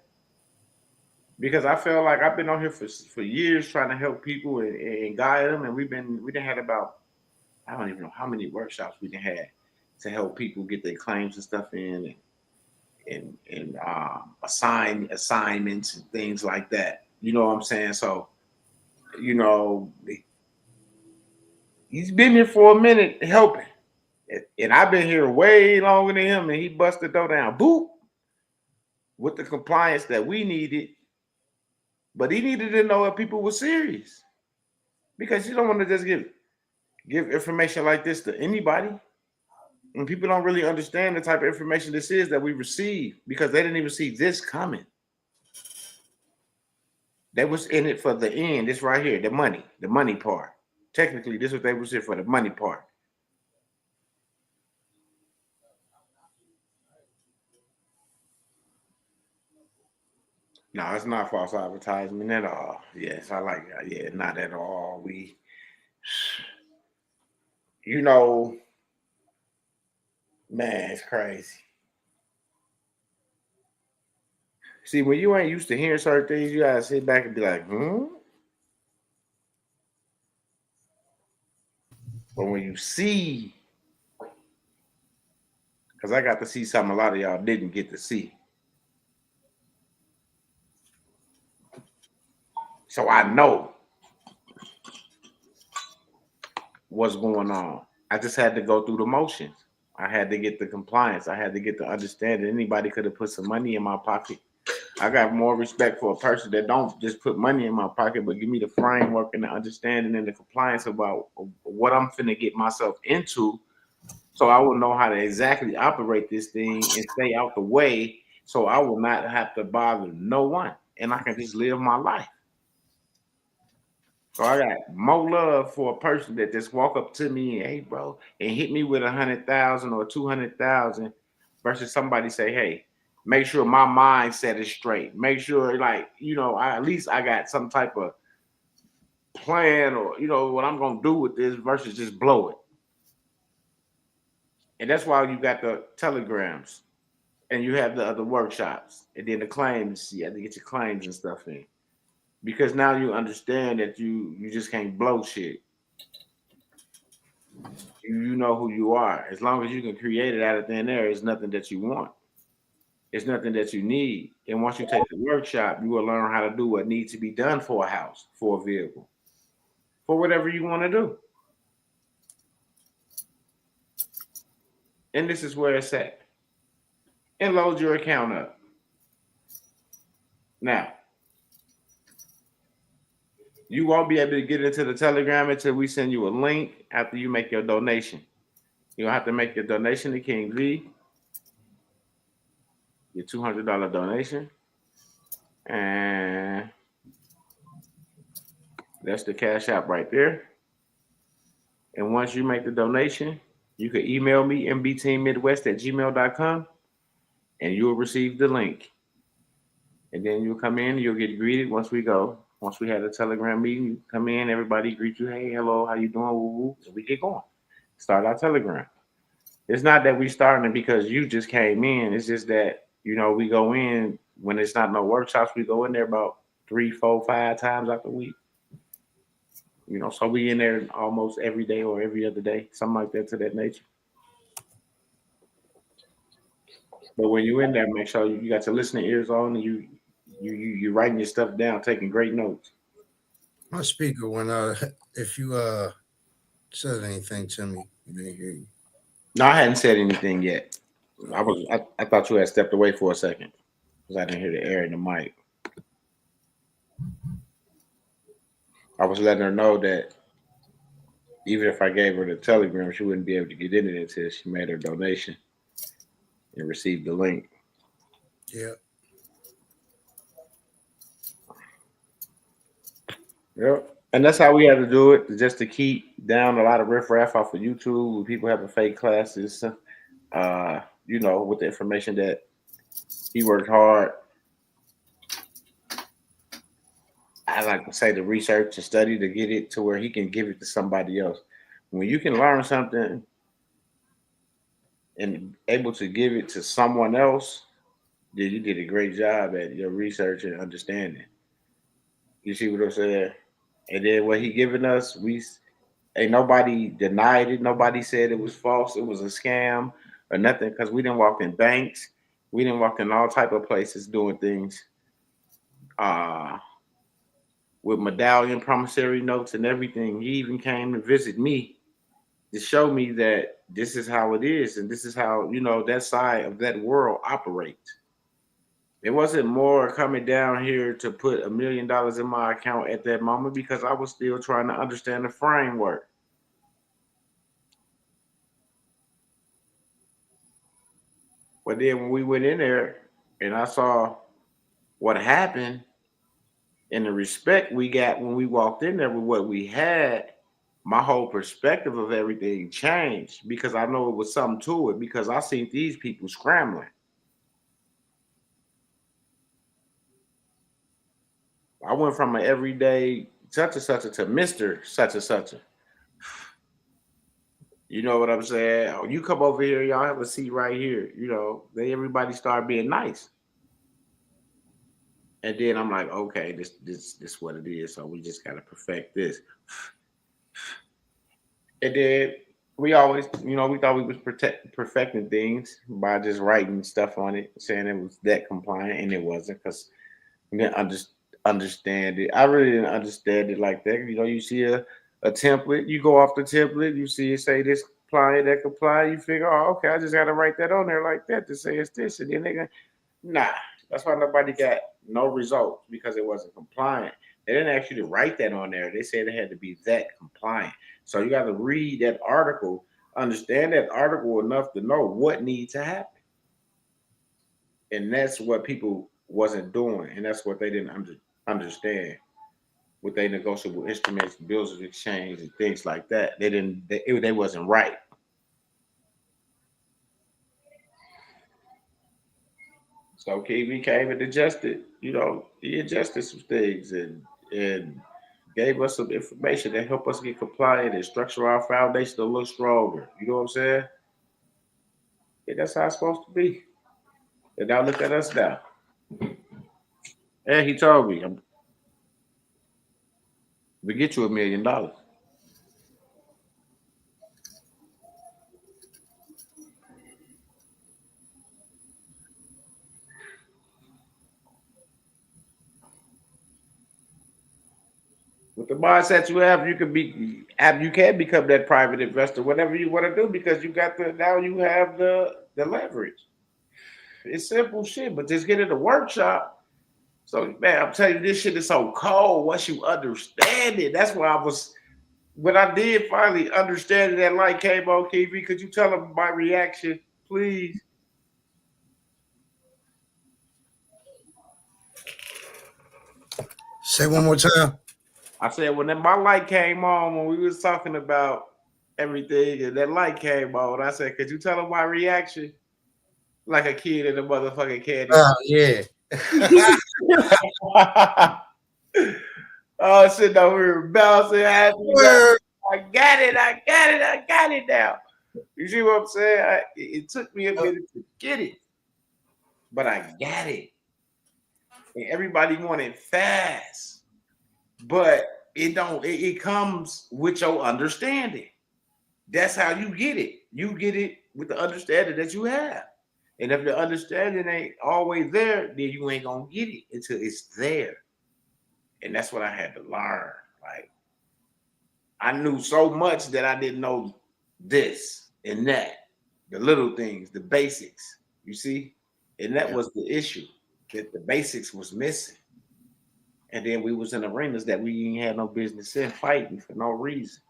Because I feel like I've been on here for years trying to help people and guide them, and we done had about, I don't even know how many workshops we done had to help people get their claims and stuff in and assign assignments and things like that. You know what I'm saying? So, you know, he's been here for a minute helping. And I've been here way longer than him, and he busted the door down, boop, with the compliance that we needed. But he needed to know if people were serious, because you don't want to just give information like this to anybody, and people don't really understand the type of information this is that we receive because they didn't even see this coming. They was in it for the end. This right here, the money part. Technically, this is what they was here for, the money part. No, it's not false advertisement at all. Yes, I like that. Yeah, not at all. You know, man, it's crazy. See, when you ain't used to hearing certain things, you gotta sit back and be like, But when you see, because I got to see something a lot of y'all didn't get to see. So I know what's going on. I just had to go through the motions. I had to get the compliance. I had to get the understanding. Anybody could have put some money in my pocket. I got more respect for a person that don't just put money in my pocket, but give me the framework and the understanding and the compliance about what I'm finna get myself into, so I will know how to exactly operate this thing and stay out the way, so I will not have to bother no one, and I can just live my life. So I got more love for a person that just walk up to me and, hey, bro, and hit me with 100,000 or 200,000 versus somebody say, hey, make sure my mindset is straight. Make sure, like, you know, at least I got some type of plan or, you know, what I'm going to do with this versus just blow it. And that's why you got the telegrams and you have the other workshops and then the claims. You have to get your claims and stuff in. Because now you understand that you just can't blow shit. You know who you are. As long as you can create it out of thin air, it's nothing that you want. It's nothing that you need. And once you take the workshop, you will learn how to do what needs to be done for a house, for a vehicle, for whatever you want to do. And this is where it's at. And load your account up. Now, You won't be able to get into the Telegram until we send you a link after you make your donation. You'll have to make your donation to King V, your $200 donation, and that's the Cash App right there. And once you make the donation, you can email me, mbteammidwest@gmail.com, and you'll receive the link. And then you'll come in, you'll get greeted once we go. Once we have a Telegram meeting, you come in, everybody greet you. Hey, hello, how you doing? Woo, woo. So we get going. Start our Telegram. It's not that we starting because you just came in. It's just that, you know, we go in when it's not no workshops. We go in there about 3, 4, 5 times out the week. You know, so we in there almost every day or every other day, something like that to that nature. But when you in there, make sure you got your listening ears on and you writing your stuff down, taking great notes. My speaker went if you said anything to me, I didn't hear you. No, I hadn't said anything yet. I thought you had stepped away for a second because I didn't hear the air in the mic. I was letting her know that even if I gave her the Telegram, she wouldn't be able to get in it until she made her donation and received the link. Yeah. Yep. And that's how we had to do it, just to keep down a lot of riffraff off of YouTube with people having fake classes, you know, with the information that he worked hard. I like to say the research and study to get it to where he can give it to somebody else. When you can learn something and able to give it to someone else, then you did a great job at your research and understanding. You see what I'm saying? And then what he giving us, ain't nobody denied it. Nobody said it was false. It was a scam or nothing, because we didn't walk in banks. We didn't walk in all type of places doing things with medallion promissory notes and everything. He even came to visit me to show me that this is how it is and this is how, you know, that side of that world operates. It wasn't more coming down here to put $1 million in my account at that moment because I was still trying to understand the framework. But then when we went in there and I saw what happened and the respect we got when we walked in there with what we had, my whole perspective of everything changed because I know it was something to it because I seen these people scrambling. I went from an everyday such and such to Mr. such and such. You know what I'm saying? Oh, you come over here, y'all have a seat right here. You know, everybody started being nice. And then I'm like, okay, this what it is. So we just gotta perfect this. And then we always, you know, we thought we was perfecting things by just writing stuff on it, saying it was debt compliant, and it wasn't because we didn't understand it. I really didn't understand it like that. You know, you see a template, you go off the template, you see it say this comply, that comply, you figure, oh, okay, I just gotta write that on there like that to say it's this, and then they go, nah. That's why nobody got no results because it wasn't compliant. They didn't ask you to write that on there. They said it had to be that compliant. So you got to read that article, understand that article enough to know what needs to happen. And that's what people wasn't doing, and that's what they didn't understand with their negotiable instruments, bills of exchange, and things like that. They wasn't right. So KV came and adjusted, you know, he adjusted some things and gave us some information that helped us get compliant and structure our foundation a little stronger. You know what I'm saying? Yeah, that's how it's supposed to be. And now look at us now. And he told me, we get you $1 million. With the mindset you have, you can become that private investor, whatever you want to do, because you got now you have the leverage. It's simple shit, but just get in the workshop So man, I'm telling you, this shit is so cold once you understand it. That's why when I did finally understand it, that light came on, KV. Could you tell them my reaction, please? Say one more time. I said when my light came on when we was talking about everything, and that light came on, I said, could you tell them my reaction? Like a kid in a motherfucking candy. Oh yeah. Oh, sitting over here bouncing, happy. Word. I got it now. You see what I'm saying? It took me a minute to get it, but I got it. And everybody want it fast, but it don't. It comes with your understanding. That's how you get it. You get it with the understanding that you have. And if the understanding ain't always there, then you ain't gonna get it until it's there. And that's what I had to learn. Like I knew so much that I didn't know this and that, the little things, the basics. You see, and that was the issue, that the basics was missing. And then we was in arenas that we ain't had no business in, fighting for no reason,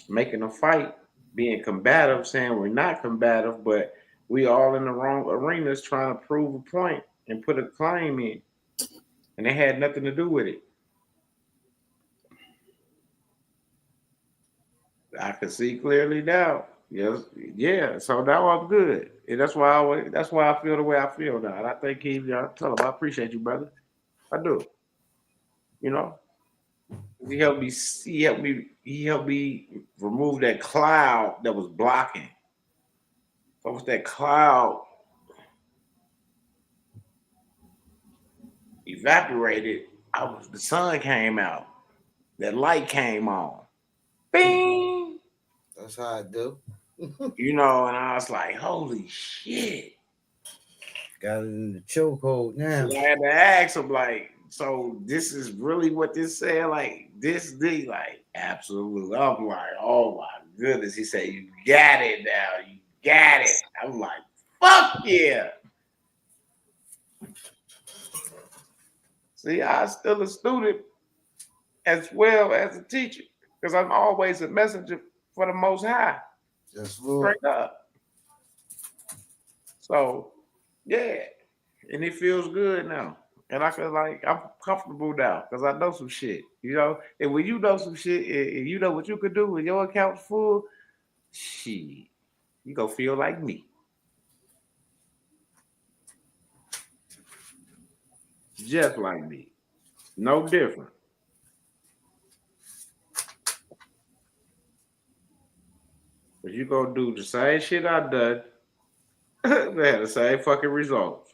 making a fight, being combative, saying we're not combative, but we all in the wrong arenas trying to prove a point and put a claim in. And they had nothing to do with it. I can see clearly now. Yes, yeah. So now I'm good. And that's why I feel the way I feel now. And I think Keith, I tell him I appreciate you, brother. I do. You know? He helped me remove that cloud that was blocking. So once that cloud evaporated, the sun came out. That light came on. Bing! That's how I do. You know, and I was like, holy shit. Got it in the chokehold now. I had to ask him, like, so this is really what this said? Like, like, absolutely. I'm like, oh my goodness. He said, you got it now. You got it. I'm like, fuck yeah. See, I'm still a student as well as a teacher because I'm always a messenger for the Most High. Yes, Lord. Straight up. So, yeah. And it feels good now. And I feel like I'm comfortable now because I know some shit, you know? And when you know some shit and you know what you could do when your account's full, shit, you gonna feel like me. Just like me. No different. But you gonna do the same shit I done, they had the same fucking results.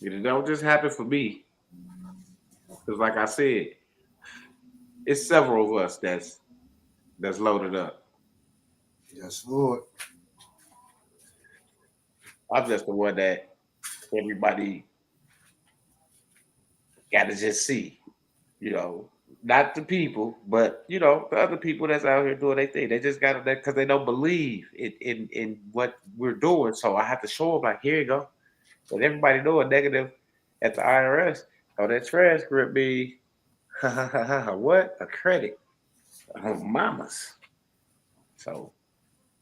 It don't just happen for me. Because like I said, it's several of us that's loaded up. Yes, Lord. I'm just the one that everybody gotta just see, you know, not the people, but you know, the other people that's out here doing their thing. They just got it because they don't believe in what we're doing. So I have to show them, like, here you go. But everybody know a negative at the IRS. Oh, that transcript be what? A credit. Oh, mamas. So,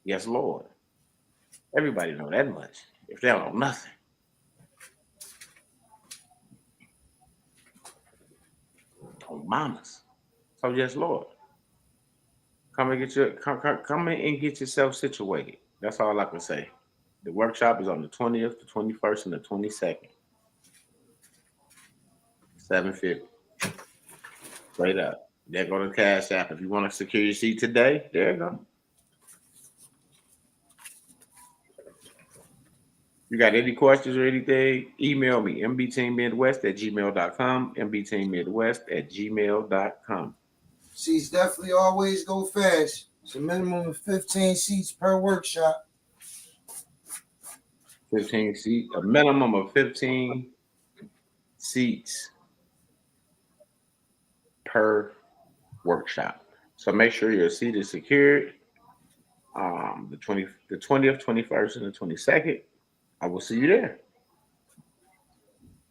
yes, Lord. Everybody know that much. If they don't know nothing. Oh, mamas. So, yes, Lord. Come in and get yourself situated. That's all I can say. The workshop is on the 20th, the 21st, and the 22nd. $750. Straight up. There go to Cash App. If you want to secure your seat today, there you go. You got any questions or anything, email me, mbteammidwest@gmail.com, mbteammidwest@gmail.com. Seats definitely always go fast. It's a minimum of 15 seats per workshop. 15 seats, a minimum of 15 seats per workshop. So make sure your seat is secured. The 20th, 21st, and the 22nd. I will see you there.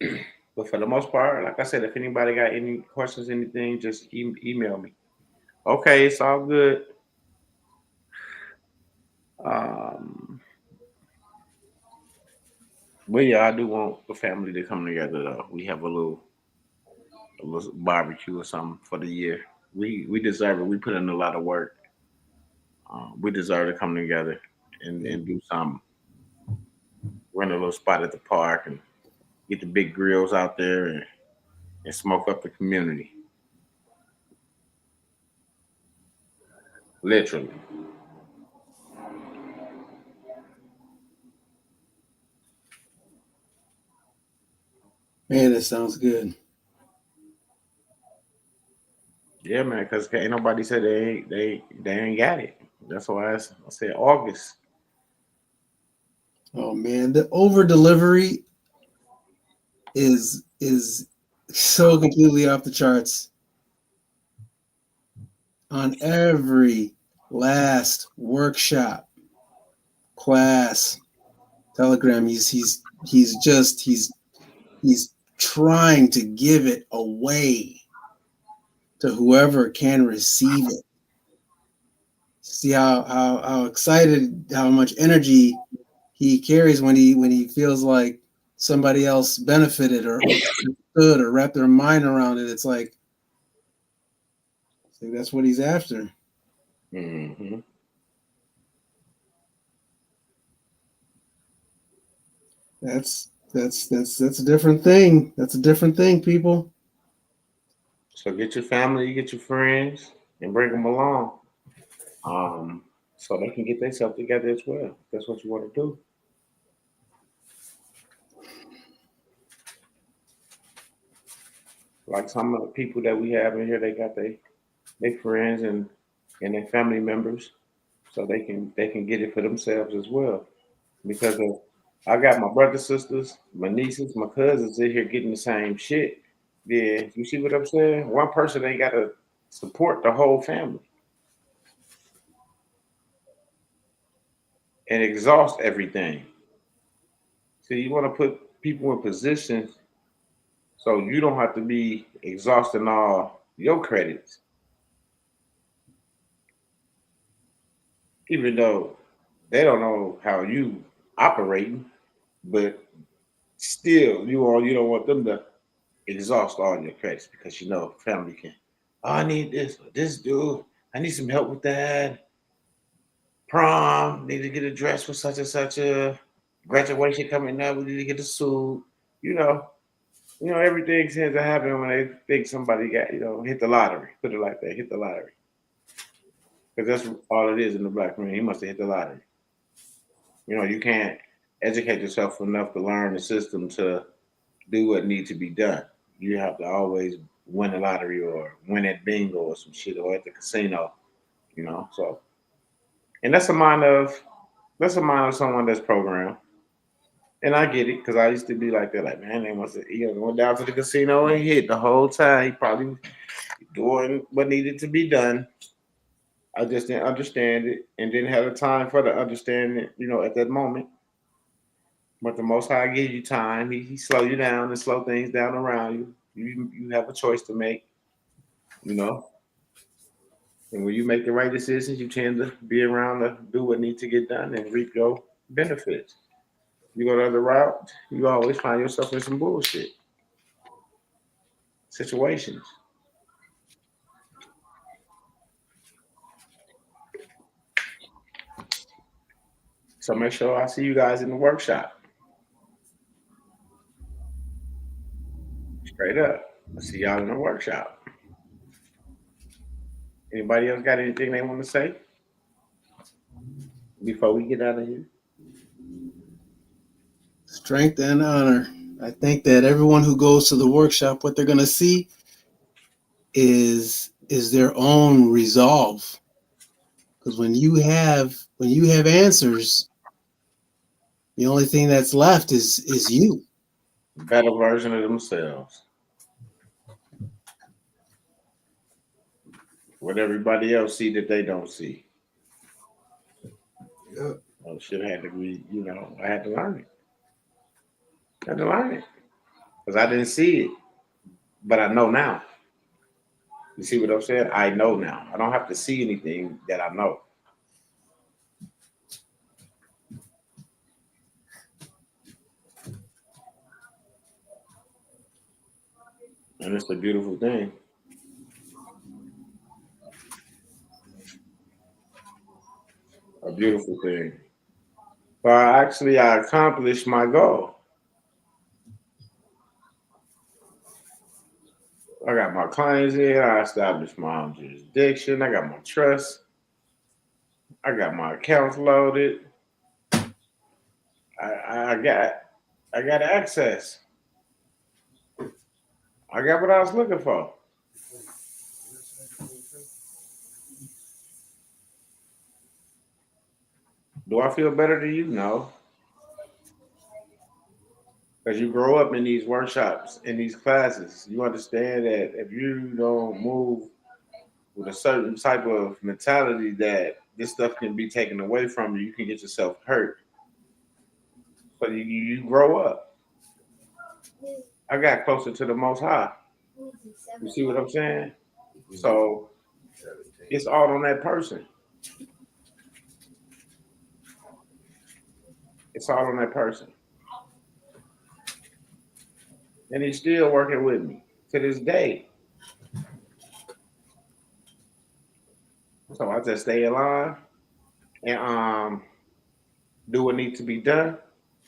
But for the most part, like I said, if anybody got any questions, anything, just email me. Okay, it's all good. Um, but yeah, I do want the family to come together though. We have a little barbecue or something for the year. We deserve it. We put in a lot of work. We deserve to come together and do something. Rent a little spot at the park and get the big grills out there and smoke up the community. Literally. Man, that sounds good. Yeah, man, because ain't nobody said they ain't got it. That's why I said August. Oh man, the over delivery is so completely off the charts on every last workshop, class, Telegram. He's trying to give it away to whoever can receive it. See how excited, how much energy he carries when he feels like somebody else benefited or understood or wrapped their mind around it. It's like, see, that's what he's after. Mm-hmm. That's a different thing. That's a different thing, people. So get your family, get your friends, and bring them along. So they can get themselves together as well. That's what you want to do. Like some of the people that we have in here, they got their friends and their family members, so they can get it for themselves as well. Because I got my brothers, sisters, my nieces, my cousins in here getting the same shit. Yeah, you see what I'm saying? One person ain't got to support the whole family and exhaust everything. So you want to put people in positions so you don't have to be exhausting all your credits, even though they don't know how you operating, but still you don't want them to exhaust all your credits because you know family can. Oh, I need this or this dude. I need some help with that. Prom, need to get a dress for such and such a graduation coming up. We need to get a suit. You know, everything tends to happen when they think somebody got, hit the lottery. Put it like that, hit the lottery. Because that's all it is in the black community. He must have hit the lottery. You can't educate yourself enough to learn the system to do what needs to be done. You have to always win the lottery or win at bingo or some shit or at the casino, So, and that's a mind of someone that's programmed. And I get it because I used to be like that. Like, man, they must have went down to the casino and hit the whole time. He probably doing what needed to be done. I just didn't understand it and didn't have the time for the understanding, at that moment. But the Most High gives you time. He slow you down and slow things down around you. You have a choice to make, you know. And when you make the right decisions, you tend to be around to do what needs to get done and reap your benefits. You go the other route, you always find yourself in some bullshit situations. So make sure I see you guys in the workshop. Straight up. I see y'all in the workshop. Anybody else got anything they want to say before we get out of here? Strength and honor. I think that everyone who goes to the workshop, what they're going to see is their own resolve. Because when you have answers, the only thing that's left is you. Better version of themselves. What everybody else see that they don't see. Yep. Shit had to be, I had to learn it. because I didn't see it, but I know now. You see what I'm saying? I know now. I don't have to see anything that I know. And it's a beautiful thing. A beautiful thing. But I accomplished my goal. I got my clients in. I established my own jurisdiction. I got my trust. I got my accounts loaded. I got access. I got what I was looking for. Do I feel better than you? No. Because you grow up in these workshops, in these classes, you understand that if you don't move with a certain type of mentality that this stuff can be taken away from you, you can get yourself hurt. But you grow up. I got closer to the Most High. You see what I'm saying? So it's all on that person. It's all on that person. And he's still working with me to this day. So I just stay alive and do what needs to be done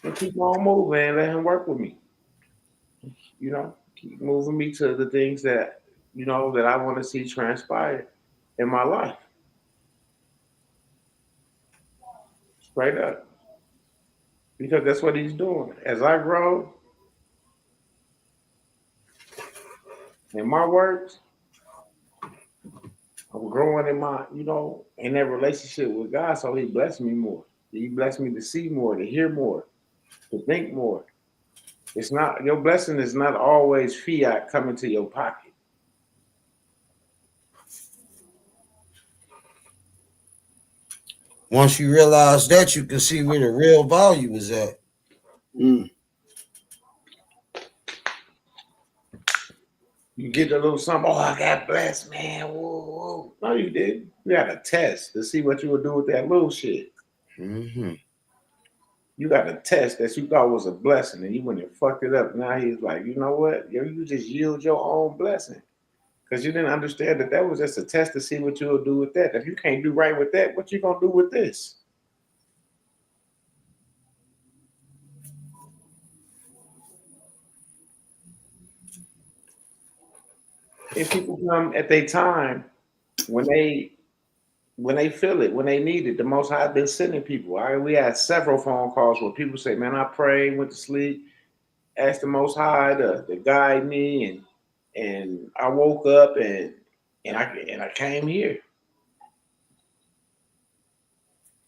and keep on moving and let him work with me. You know, keep moving me to the things that, you know, that I want to see transpire in my life. Straight up. Because that's what he's doing. As I grow in my works, I'm growing in my, you know, in that relationship with God. So he blessed me more. He blessed me to see more, to hear more, to think more. It's not, your blessing is not always fiat coming to your pocket. Once you realize that, you can see where the real value is at. Mm. You get a little something, oh, I got blessed, man. Whoa, whoa. No, you didn't. You got a test to see what you would do with that little shit. Mm-hmm. You got a test that you thought was a blessing, and you went and fucked it up. Now he's like, you know what? You just yield your own blessing. Because you didn't understand that was just a test to see what you'll do with that. If you can't do right with that, what you gonna do with this? If people come at their time when they feel it, when they need it, the Most High been sending people. We had several phone calls where people say, "Man, I prayed, went to sleep, asked the Most High to guide me, and I woke up and I came here.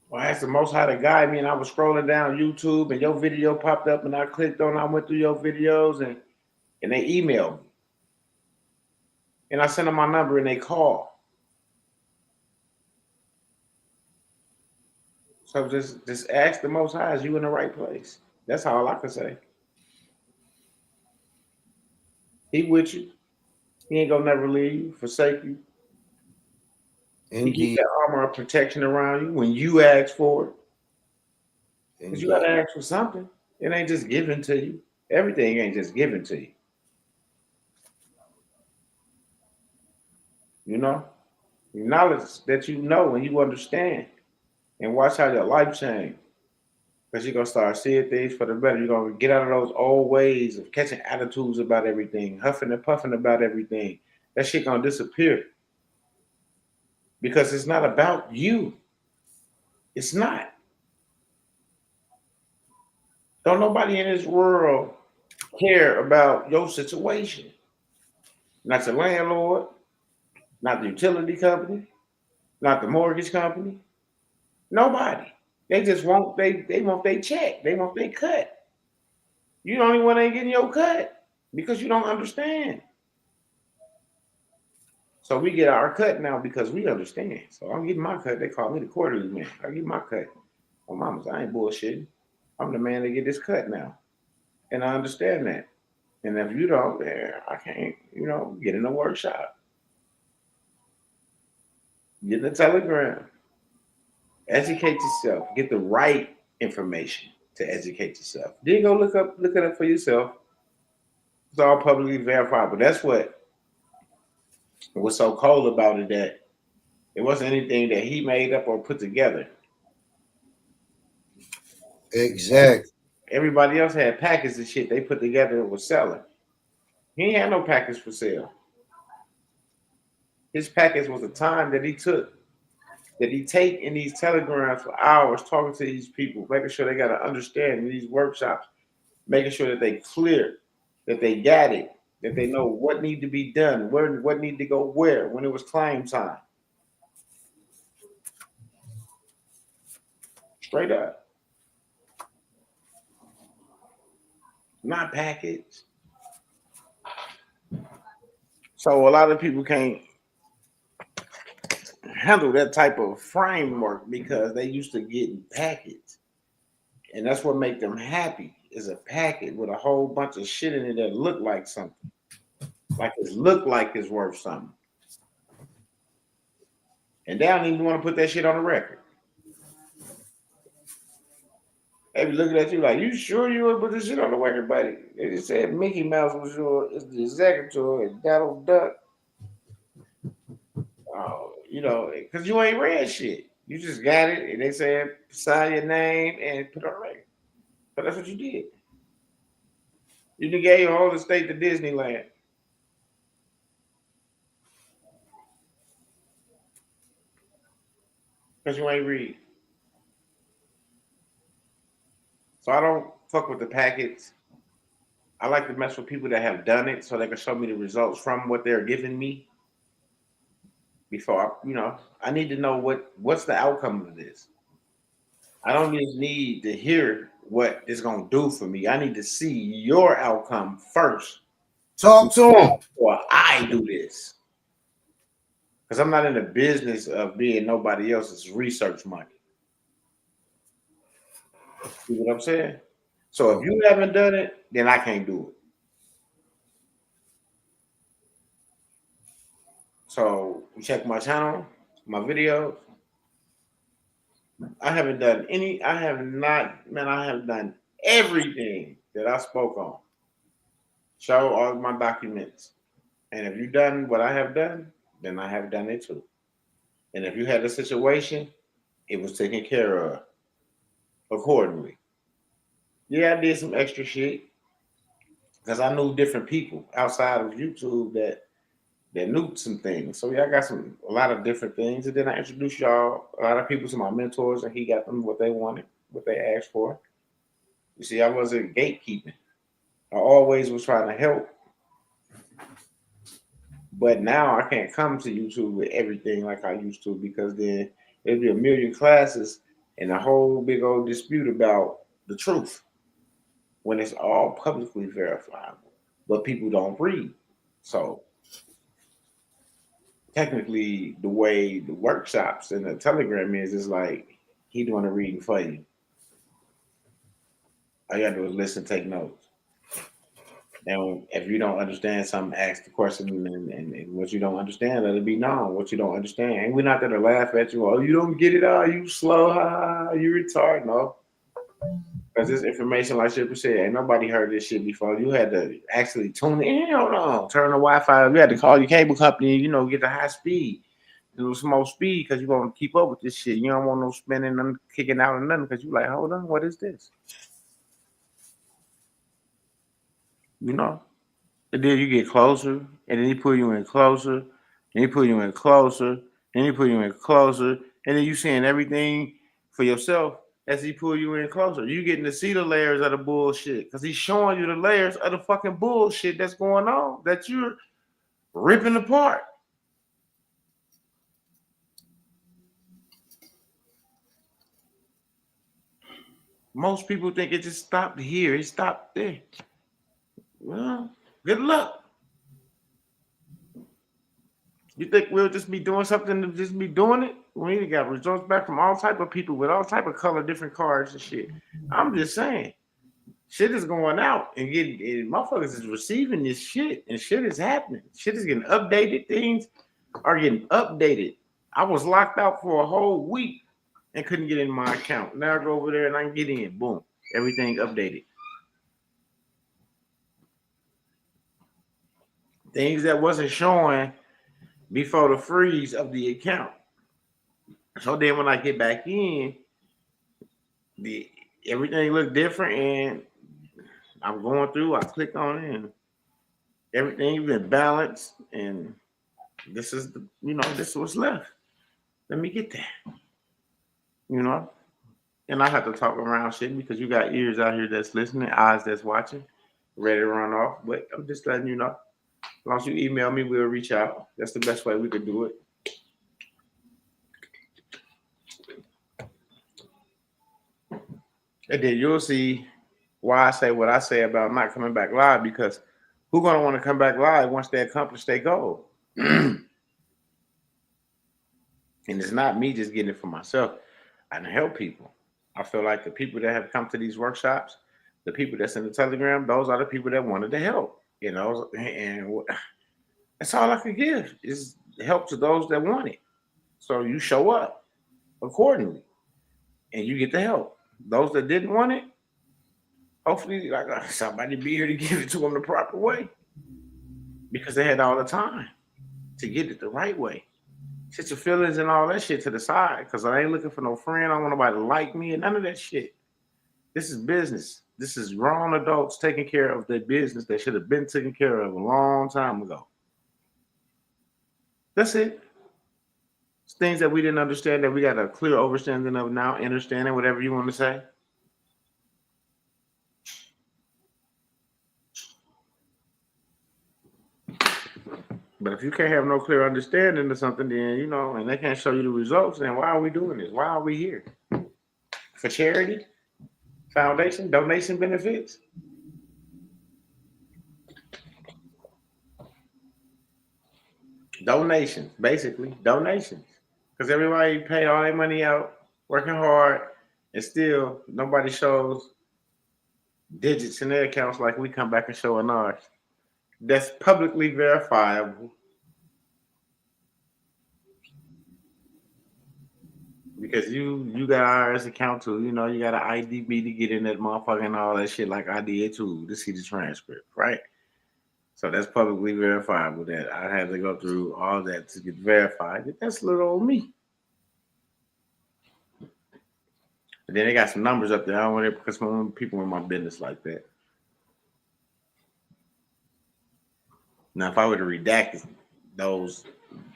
Well, I asked the Most High to guide me, and I was scrolling down YouTube, and your video popped up, and I clicked on. I went through your videos, and they emailed me, and I sent them my number, and they called. So just ask the Most High, is you in the right place? That's all I can say. He with you. He ain't gonna never leave you, forsake you. He keep that armor of protection around you when you ask for it. Because you gotta ask for something. It ain't just given to you. Everything ain't just given to you. You know? Knowledge that you know and you understand. And watch how your life change. Because you're going to start seeing things for the better. You're going to get out of those old ways of catching attitudes about everything, huffing and puffing about everything. That shit going to disappear. Because it's not about you. It's not. Don't nobody in this world care about your situation. Not the landlord, not the utility company, not the mortgage company. Nobody. They just want they want their check. They want their cut. You the only one ain't getting your cut because you don't understand. So we get our cut now because we understand. So I'm getting my cut. They call me the quarterly man. I get my cut. Oh, mamas, I ain't bullshitting. I'm the man that get this cut now. And I understand that. And if you don't, then I can't, get in a workshop. Get in the Telegram. Educate yourself. Get the right information to educate yourself. Then go look it up for yourself. It's all publicly verifiable. That's what was so cold about it, that it wasn't anything that he made up or put together. Exactly. Everybody else had packets of shit they put together and was selling. He ain't had no package for sale. His package was the time that he took, that he take in these telegrams for hours, talking to these people, making sure they got to understand in these workshops, making sure that they clear, that they got it, that they know what need to be done, what need to go where when it was claim time. Straight up. Not packaged. So a lot of people can't handle that type of framework because they used to getting packaged. And that's what make them happy, is a packet with a whole bunch of shit in it that look like something. Like it's worth something. And they don't even want to put that shit on the record. They be looking at you like, you sure you would put this shit on the record, buddy? They just said Mickey Mouse was is the executor and Donald Duck. Because you ain't read shit. You just got it, and they said sign your name and put it on the record. But that's what you did. You done gave your whole estate to Disneyland. Because you ain't read. So I don't fuck with the packets. I like to mess with people that have done it so they can show me the results from what they're giving me. Before I need to know what's the outcome of this. I don't just need to hear what it's gonna do for me. I need to see your outcome first. Talk to him. Or I do this. Because I'm not in the business of being nobody else's research money. See what I'm saying? So if you haven't done it, then I can't do it. So you check my channel, my videos. I have done everything that I spoke on. Show all my documents. And if you've done what I have done, then I have done it too. And if you had a situation, it was taken care of accordingly. Yeah, I did some extra shit because I knew different people outside of YouTube that knew some things. So yeah, I got a lot of different things. And then I introduced a lot of people to my mentors, and he got them what they wanted, what they asked for. You see, I wasn't gatekeeping. I always was trying to help. But now I can't come to YouTube with everything like I used to, because then there'd be a million classes and a whole big old dispute about the truth when it's all publicly verifiable, but people don't read. So technically, the way the workshops and the Telegram is like he doing the reading for you. All you gotta do is listen, take notes. And if you don't understand something, ask the question, and what you don't understand, let it be known what you don't understand. And we're not there to laugh at you. Oh, you don't get it. Oh, you slow. You retarded. No. Because this information, like Shipper said, ain't nobody heard this shit before. You had to actually tune in, turn the Wi-Fi. You had to call your cable company, get the high speed, do some more speed, because you want to keep up with this shit. You don't want no spinning and kicking out or nothing, because you like, hold on, what is this? And then you get closer, and then he pull you in closer, and he pull you in closer, and he pull you in closer, and then you seeing everything for yourself as he pull you in closer. You getting to see the layers of the bullshit, because he's showing you the layers of the fucking bullshit that's going on, that you're ripping apart. Most people think it just stopped here. It stopped there. Well, good luck. You think we'll just be doing something to just be doing it? We got results back from all type of people with all type of color, different cards and shit. I'm just saying, Shit is going out and getting motherfuckers is receiving this shit and shit is happening. Shit is getting updated. Things are getting updated. I was locked out for a whole week and couldn't get in my account. Now I go over there and I can get in. Boom. Everything updated. Things that wasn't showing before the freeze of the account. So then when I get back in, everything looked different and I'm going through, I click on it and everything been balanced and this is this is what's left. Let me get that. And I have to talk around shit because you got ears out here that's listening, eyes that's watching, ready to run off. But I'm just letting you know. As long as you email me, we'll reach out. That's the best way we could do it. And then you'll see why I say what I say about not coming back live, because who's going to want to come back live once they accomplish their goal? And it's not me just getting it for myself. I can help people. I feel like the people that have come to these workshops, the people that's in the Telegram, those are the people that wanted to help, and that's all I could give is help to those that want it. So you show up accordingly and you get the help. Those that didn't want it, hopefully like somebody be here to give it to them the proper way, because they had all the time to get it the right way. Set your feelings and all that shit to the side, because I ain't looking for no friend. I don't want nobody to like me and none of that shit. This is business. This is grown adults taking care of their business that should have been taken care of a long time ago. That's it. It's things that we didn't understand that we got a clear understanding of now, understanding, whatever you want to say. But if you can't have no clear understanding of something, then, and they can't show you the results, then why are we doing this? Why are we here? For charity? Foundation? Donation benefits? Donations, basically. Donations. Because everybody paid all their money out, working hard, and still nobody shows digits in their accounts like we come back and show in ours. That's publicly verifiable. Because you got IRS account too, you got to ID me to get in that motherfucker and all that shit like I did too to see the transcript, right? So that's publicly verifiable that I had to go through all that to get verified. That's little old me. And then they got some numbers up there. I don't want to because some people in my business like that. Now, if I would have redacted those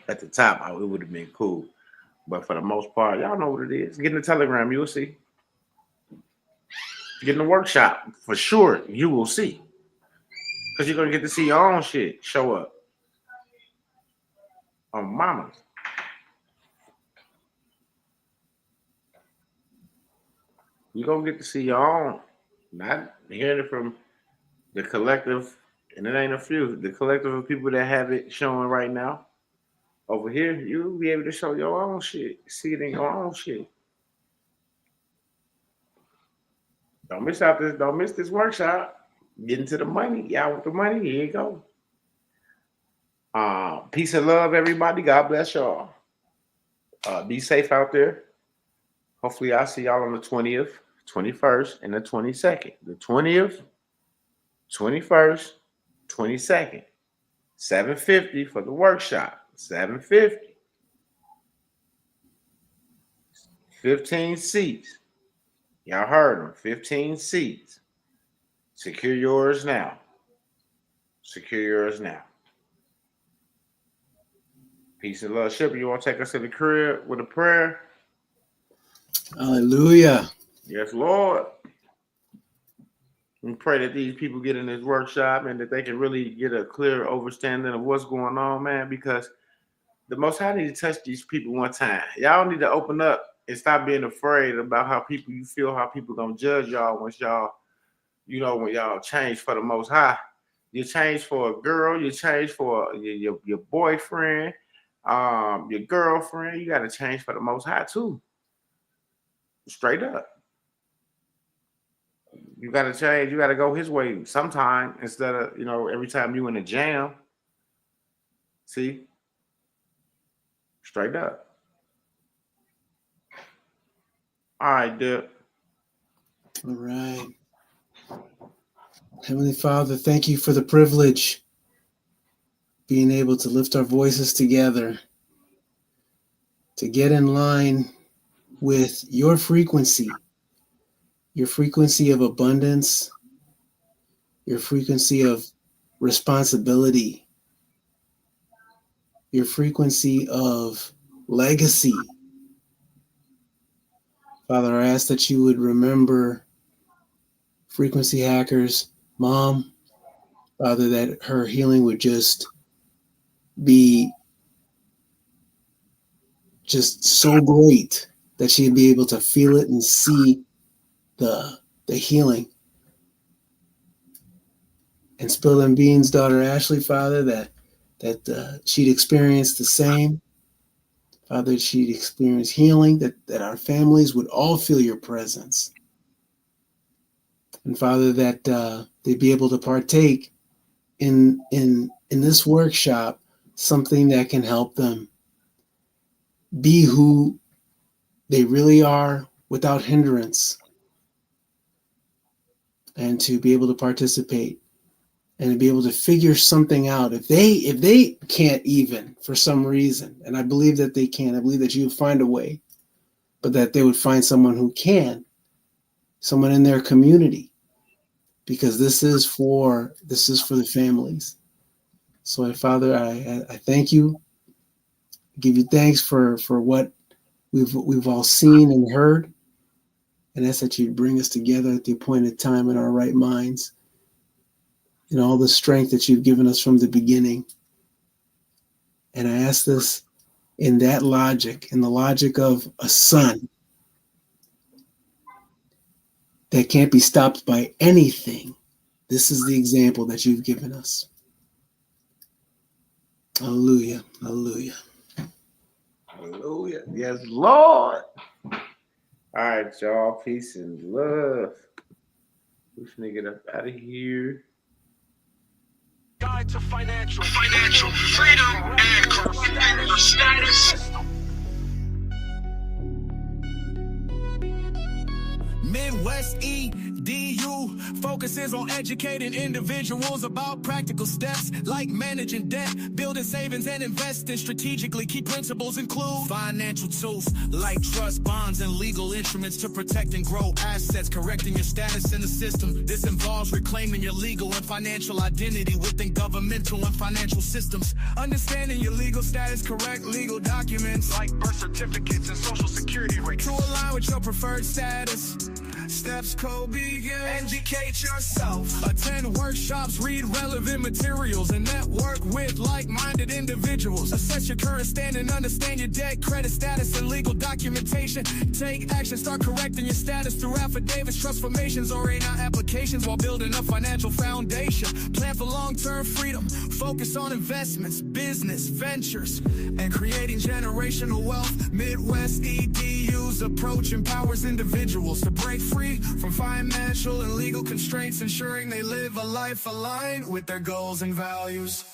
at the top, it would have been cool. But for the most part, y'all know what it is. Get in the Telegram, you'll see. Get in the workshop, for sure, you will see. Because you're going to get to see your own shit show up. On mama. You're going to get to see your own. Not hearing it from the collective. And it ain't a few. The collective of people that have it showing right now. Over here, you'll be able to show your own shit. See it in your own shit. Don't miss out this. Don't miss this workshop. Get into the money. Y'all with the money. Here you go. Peace and love, everybody. God bless y'all. Be safe out there. Hopefully, I'll see y'all on the 20th, 21st, and the 22nd. The 20th, 21st, 22nd. 750 for the workshop. 750. 15 seats. Y'all heard them. 15 seats. Secure yours now. Secure yours now. Peace and love. Shipper, you want to take us to the crib with a prayer? Hallelujah. Yes, Lord. We pray that these people get in this workshop and that they can really get a clear understanding of what's going on, man, because the Most High need to touch these people one time. Y'all need to open up and stop being afraid about how people you feel, how people gonna judge y'all once y'all, when y'all change for the Most High. You change for a girl, you change for your boyfriend, your girlfriend. You got to change for the Most High too. Straight up. You got to change. You got to go his way sometime instead of, every time you in a jam. See? Straight up. All right, Dip. All right. Heavenly Father, thank you for the privilege being able to lift our voices together to get in line with your frequency of abundance, your frequency of responsibility, your frequency of legacy. Father, I ask that you would remember Frequency Hackers' mom, Father, that her healing would just be just so great that she'd be able to feel it and see the healing. And Spill and Beans' daughter Ashley, Father, that she'd experience the same. Father, she'd experience healing, that our families would all feel your presence. And Father, that they'd be able to partake in this workshop, something that can help them be who they really are without hindrance, and to be able to participate and to be able to figure something out. If they can't even for some reason, and I believe that they can, I believe that you would find a way, but that they would find someone who can, someone in their community, because this is for the families. So Father, I thank you. I give you thanks for what we've all seen and heard, and ask that you bring us together at the appointed time in our right minds, and all the strength that you've given us from the beginning. And I ask this in that logic, in the logic of a son that can't be stopped by anything. This is the example that you've given us. Hallelujah. Hallelujah. Hallelujah. Yes, Lord. All right, y'all. Peace and love. We finna get up out of here. Guide to financial freedom and correcting your status. Midwest EDU focuses on educating individuals about practical steps like managing debt, building savings, and investing strategically. Key principles include financial tools like trust, bonds, and legal instruments to protect and grow assets, correcting your status in the system. This involves reclaiming your legal and financial identity within governmental and financial systems. Understanding your legal status, correct legal documents like birth certificates and social security records to align with your preferred status. Steps code begin. Educate yourself. Attend workshops, read relevant materials, and network with like-minded individuals. Assess your current standing, understand your debt, credit status, and legal documentation. Take action, start correcting your status through affidavits, trust formations, or A9 applications while building a financial foundation. Plan for long-term freedom. Focus on investments, business, ventures, and creating generational wealth. Midwest EDU's approach empowers individuals to break free from financial and legal constraints, ensuring they live a life aligned with their goals and values.